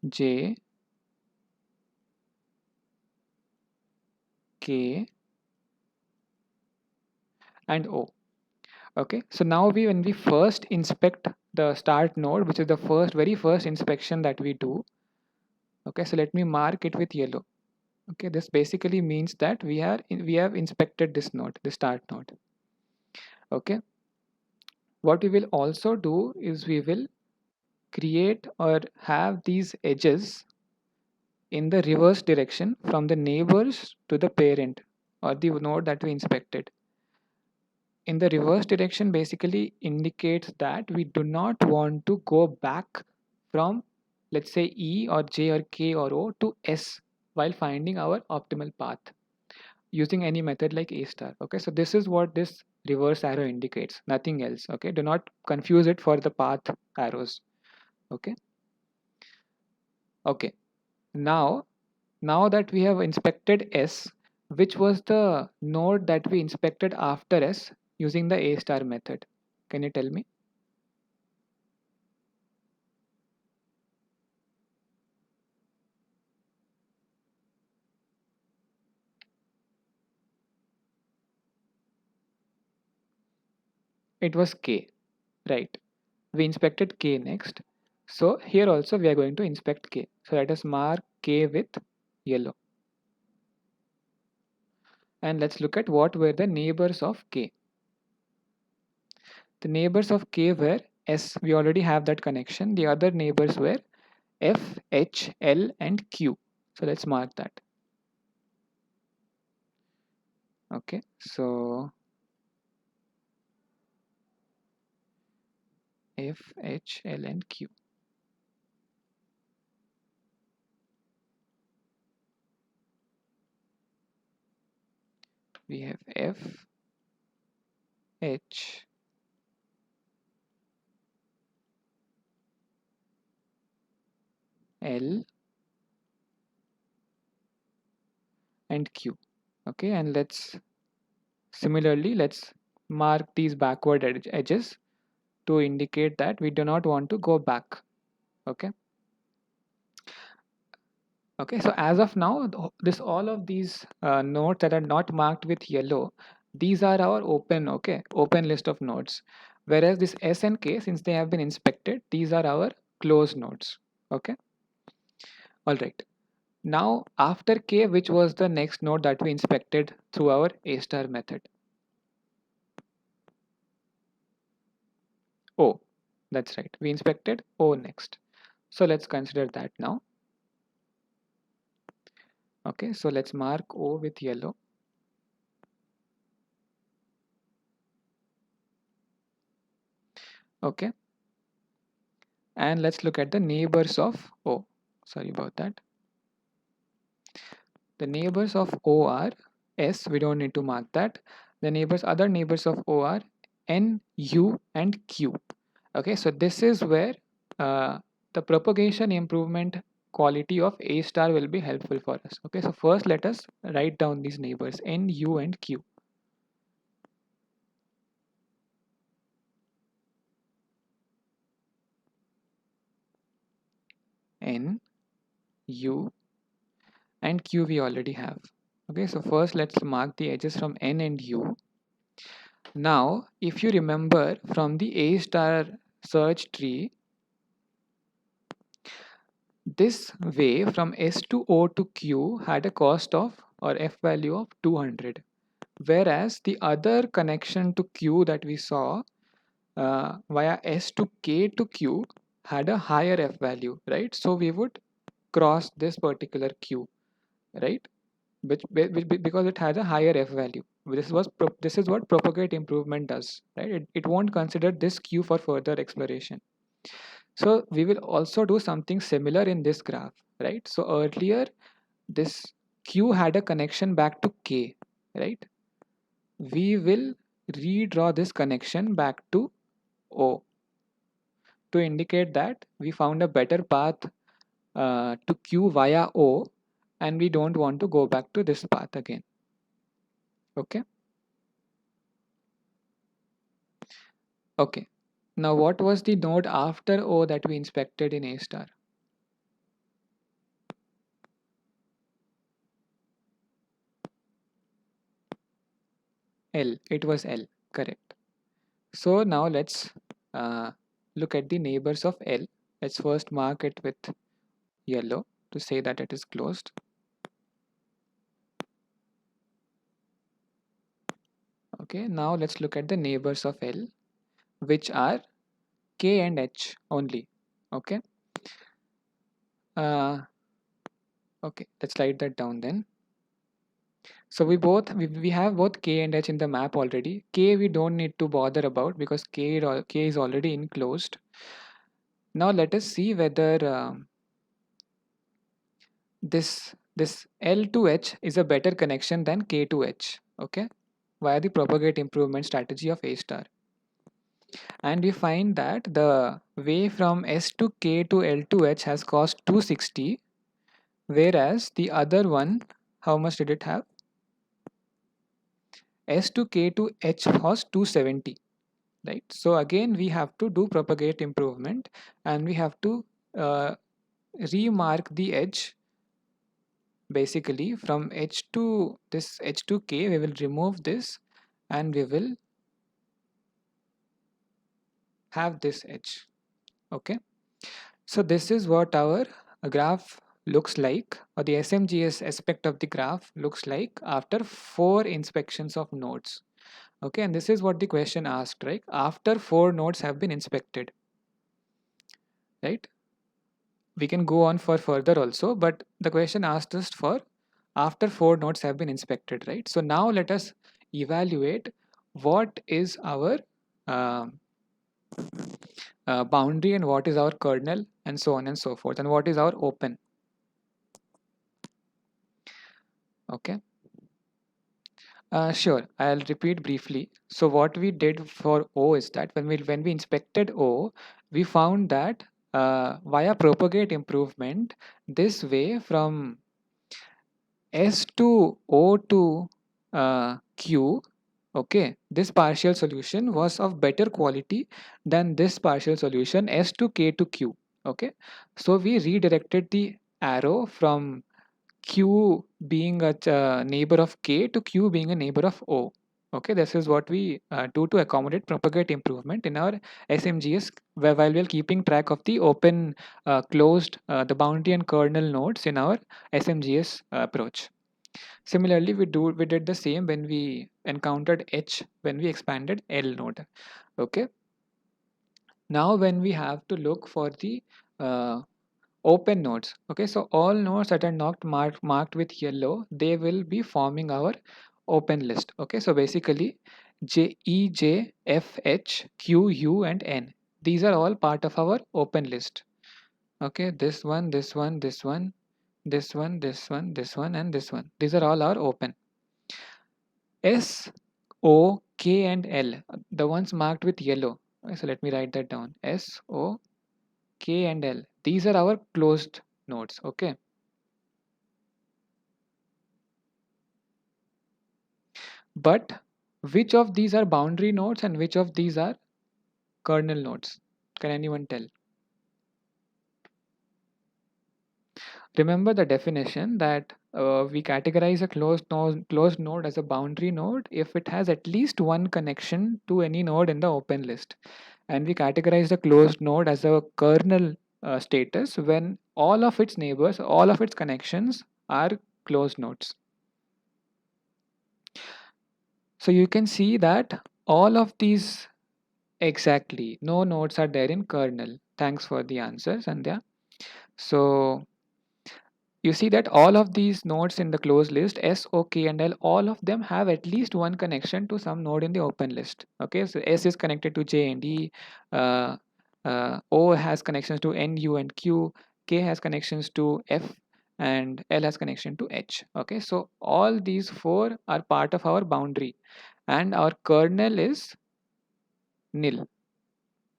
J, K, and O. Okay, so now when we first inspect the start node, which is the very first inspection that we do. Okay, so let me mark it with yellow. Okay, this basically means that we have inspected this node, the start node. Okay, what we will also do is we will create or have these edges in the reverse direction from the neighbors to the parent or the node that we inspected. In the reverse direction basically indicates that we do not want to go back from, let's say, E or J or K or O to S while finding our optimal path using any method like A star. Okay, so this is what this reverse arrow indicates, nothing else. Okay, do not confuse it for the path arrows. Okay, okay, now that we have inspected S, which was the node that we inspected after S using the A star method? Can you tell me? It was K, right? We inspected K next. So here also we are going to inspect K. So let us mark K with yellow. And let's look at what were the neighbors of K. The neighbors of K were S. We already have that connection. The other neighbors were F, H, L, and Q. So let's mark that. Okay, so F, H, L, and Q. We have F, H, L, and Q. Okay, and let's mark these backward edges to indicate that we do not want to go back. Okay. Okay, so as of now, all of these nodes that are not marked with yellow, these are our open list of nodes. Whereas this S and K, since they have been inspected, these are our closed nodes. Okay. All right. Now after K, which was the next node that we inspected through our A star method? O. That's right. We inspected O next. So let's consider that now. Okay, so let's mark O with yellow. Okay. And let's look at the neighbors of O. Sorry about that. The neighbors of O are S, we don't need to mark that. The other neighbors of O are N, U, and Q. Okay, so this is where the propagation improvement quality of A star will be helpful for us. Okay, so first let us write down these neighbors N, U, and Q. N, U, and Q we already have. Okay, so first let's mark the edges from N and U. Now, if you remember from the A star search tree, this way from S to O to Q had a cost of or F value of 200. Whereas the other connection to Q that we saw via S to K to Q had a higher F value, right? So we would cross this particular Q, right? Because it has a higher F value. This is what propagate improvement does, right? It won't consider this Q for further exploration. So we will also do something similar in this graph, right? So earlier this Q had a connection back to K, right? We will redraw this connection back to O to indicate that we found a better path to Q via O, and we don't want to go back to this path again. Okay. Okay. Now what was the node after O that we inspected in A star? L. It was L. Correct. So now let's look at the neighbors of L. Let's first mark it with yellow to say that it is closed. Okay, now let's look at the neighbors of L, which are K and H only. Okay. Okay, let's write that down then. So we have both K and H in the map already. K we don't need to bother about because K is already enclosed. Now let us see whether this L to H is a better connection than K to H. Okay, via the propagate improvement strategy of A star. And we find that the way from S to K to L to H has cost 260, whereas the other one, how much did it have? S to K to H was 270, right? So again we have to do propagate improvement and we have to remark the edge. Basically from H to this H to K we will remove this and we will have this edge. Okay, so this is what our graph looks like, or the SMGS aspect of the graph looks like after 4 inspections of nodes. Okay, and this is what the question asked, right? After 4 nodes have been inspected, right? We can go on for further also, but the question asked us for after 4 nodes have been inspected, right? So now let us evaluate what is our boundary and what is our kernel and so on and so forth, and what is our open. Okay. Sure, I'll repeat briefly. So what we did for O is that when we inspected O, we found that via propagate improvement, this way from S to O to Q, okay, this partial solution was of better quality than this partial solution S to K to Q. Okay, so we redirected the arrow from Q being a neighbor of K to Q being a neighbor of O. Okay, this is what we do to accommodate propagate improvement in our SMGS, while we are keeping track of the open, closed, the boundary and kernel nodes in our SMGS approach. Similarly, we did the same when we encountered H, when we expanded L node. Okay. Now when we have to look for the open nodes, okay, so all nodes that are not marked with yellow, they will be forming our open list. Okay, so basically J, E, J, F, H, Q, U and N, these are all part of our open list. Okay, this one, this one, this one, this one, this one, this one and this one, these are all our open. S, O, K and L, the ones marked with yellow. Okay, so let me write that down. S, O, K and L, these are our closed nodes. Okay, but which of these are boundary nodes and which of these are kernel nodes? Can anyone tell? Remember the definition that we categorize a closed node as a boundary node if it has at least one connection to any node in the open list, and we categorize the closed node as a kernel status when all of its neighbors, all of its connections are closed nodes. So you can see that all of these, exactly, no nodes are there in kernel. Thanks for the answer, Sandhya. So you see that all of these nodes in the closed list, S, O, K and L, all of them have at least one connection to some node in the open list. Okay, so S is connected to J and E, O has connections to N, U and Q, K has connections to F and L has connection to H. Okay, so all these four are part of our boundary and our kernel is nil.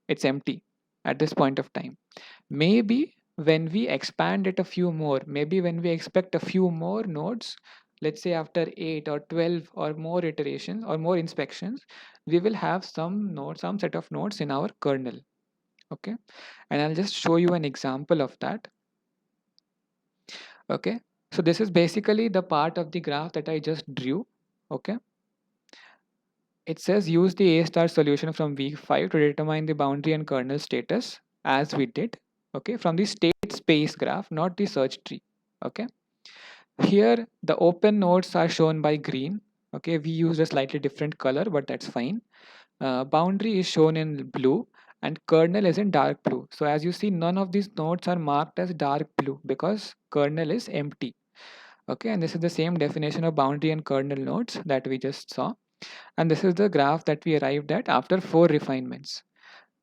It's empty at this point of time. Maybe when we expand it a few more, maybe when we expect a few more nodes, let's say after 8 or 12 or more iterations or more inspections, we will have some nodes, some set of nodes in our kernel. Okay, and I'll just show you an example of that. Okay, so this is basically the part of the graph that I just drew. Okay, it says use the A star solution from week 5 to determine the boundary and kernel status as we did. Okay, from the state space graph, not the search tree. Okay, here the open nodes are shown by green. Okay, we used a slightly different color, but that's fine. Boundary is shown in blue and kernel is in dark blue. So as you see, none of these nodes are marked as dark blue because kernel is empty. Okay, and this is the same definition of boundary and kernel nodes that we just saw. And this is the graph that we arrived at after 4 refinements.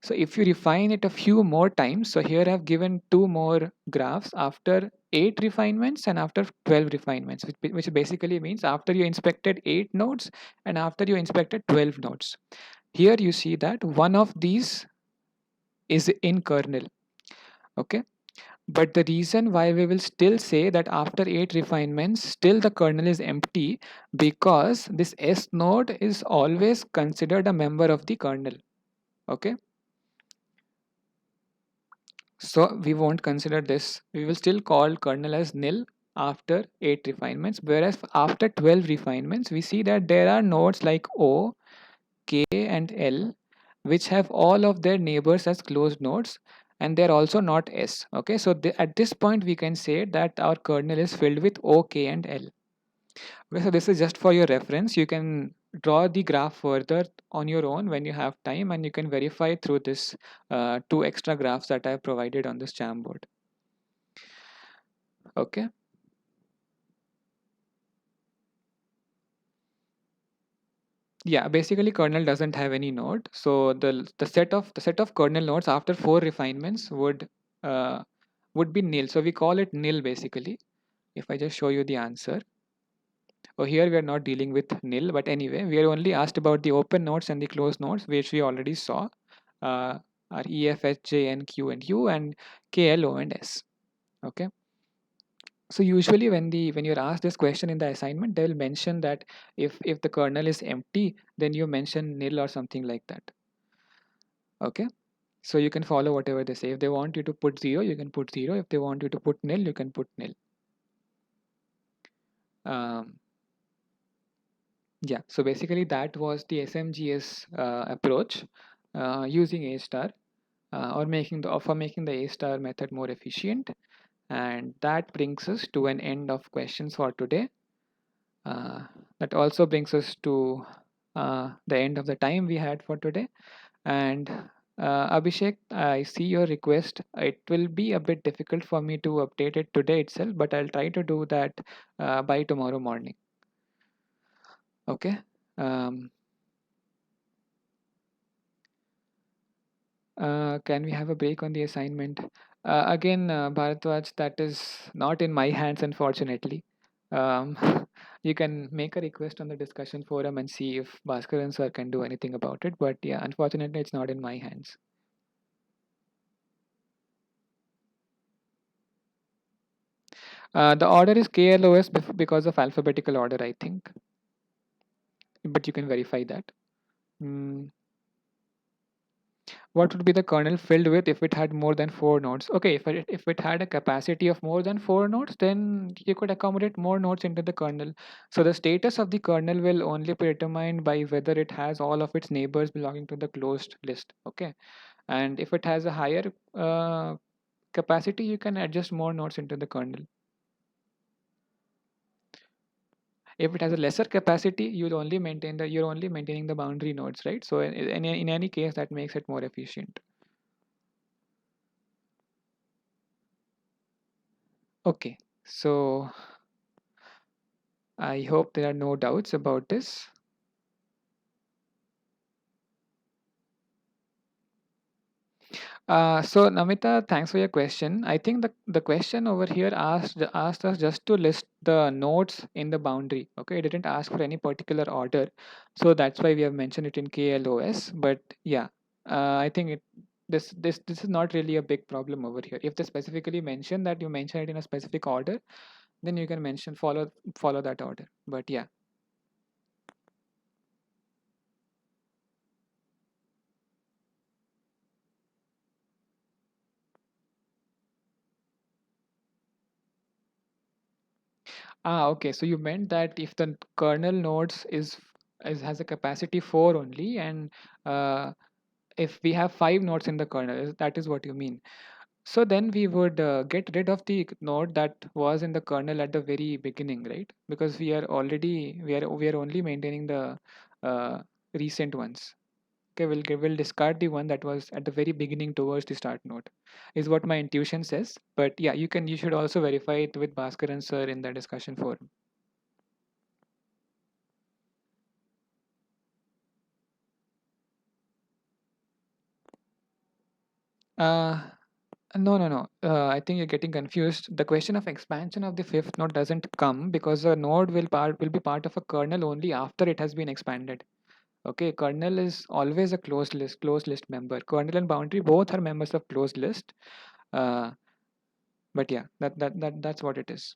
So if you refine it a few more times, so here I've given 2 more graphs after 8 refinements and after 12 refinements, which basically means after you inspected 8 nodes and after you inspected 12 nodes. Here you see that one of these is in kernel. Okay, but the reason why we will still say that after 8 refinements still the kernel is empty, because this S node is always considered a member of the kernel. Okay, so we won't consider this, we will still call kernel as nil after 8 refinements, whereas after 12 refinements we see that there are nodes like O, K and L which have all of their neighbors as closed nodes and they're also not S. Okay, so at this point we can say that our kernel is filled with O, K and L. Okay, so this is just for your reference. You can draw the graph further on your own when you have time, and you can verify through this 2 extra graphs that I have provided on this Jamboard. Okay. Yeah, basically kernel doesn't have any node. So the set of kernel nodes after 4 refinements would be nil. So we call it nil basically. If I just show you the answer. Oh, here we are not dealing with nil, but anyway, we are only asked about the open nodes and the closed nodes, which we already saw. Are E, F, H, J, N, Q, and U, and K, L, O, and S. Okay. So usually when you're asked this question in the assignment, they will mention that if the kernel is empty, then you mention nil or something like that. Okay. So you can follow whatever they say. If they want you to put 0, you can put 0. If they want you to put nil, you can put nil. Yeah, so basically that was the SMGS approach using A star or for making the A star method more efficient. And that brings us to an end of questions for today. That also brings us to the end of the time we had for today. And Abhishek, I see your request. It will be a bit difficult for me to update it today itself, but I'll try to do that by tomorrow morning. Okay. Can we have a break on the assignment? Again, Bharatwaj, that is not in my hands, unfortunately. Um, you can make a request on the discussion forum and see if Bhaskaran sir can do anything about it. But yeah, unfortunately, it's not in my hands. The order is KLOS because of alphabetical order, I think. But you can verify that. Mm, what would be the kernel filled with if it had more than 4 nodes? Okay, if it had a capacity of more than 4 nodes, then you could accommodate more nodes into the kernel. So the status of the kernel will only be determined by whether it has all of its neighbors belonging to the closed list. Okay, and if it has a higher capacity, you can adjust more nodes into the kernel. If it has a lesser capacity, you're only maintaining the boundary nodes, right? So in any case, that makes it more efficient. Okay, so I hope there are no doubts about this. So Namita, thanks for your question. I think the question over here asked us just to list the nodes in the boundary. Okay, it didn't ask for any particular order, so that's why we have mentioned it in KLOS. But yeah, I think this is not really a big problem over here. If they specifically mention that you mention it in a specific order, then you can follow that order. But yeah. Okay. So you meant that if the kernel nodes has a capacity 4 only, and uh, if we have 5 nodes in the kernel, that is what you mean. So then we would get rid of the node that was in the kernel at the very beginning, right? Because we are only maintaining the recent ones. Okay, we'll discard the one that was at the very beginning towards the start node, is what my intuition says. But yeah, you should also verify it with Bhaskaran sir in the discussion forum. Uh, no, no, no. I think you're getting confused. The question of expansion of the fifth node doesn't come because a node will be part of a kernel only after it has been expanded. Okay, kernel is always a closed list member. Kernel and boundary both are members of closed list. Uh, but yeah, that's what it is.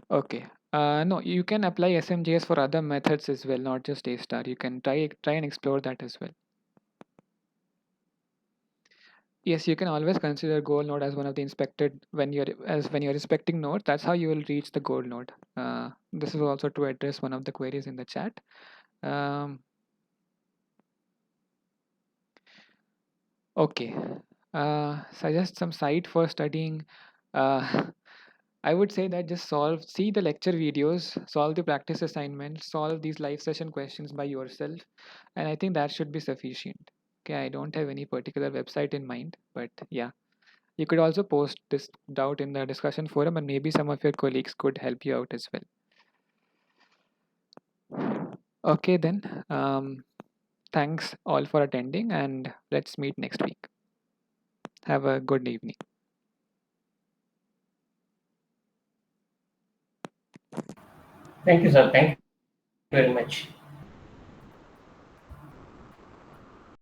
Okay. No, you can apply SMGS for other methods as well, not just A star. You can try and explore that as well. Yes, you can always consider goal node as one of the inspected when you're inspecting node. That's how you will reach the goal node. This is also to address one of the queries in the chat. Okay. Suggest some site for studying. Uh, I would say that just see the lecture videos, solve the practice assignments, solve these live session questions by yourself, and I think that should be sufficient. Okay, I don't have any particular website in mind, but yeah, you could also post this doubt in the discussion forum, and maybe some of your colleagues could help you out as well. Okay, then. Thanks all for attending, and let's meet next week. Have a good evening. Thank you, sir. Thank you very much.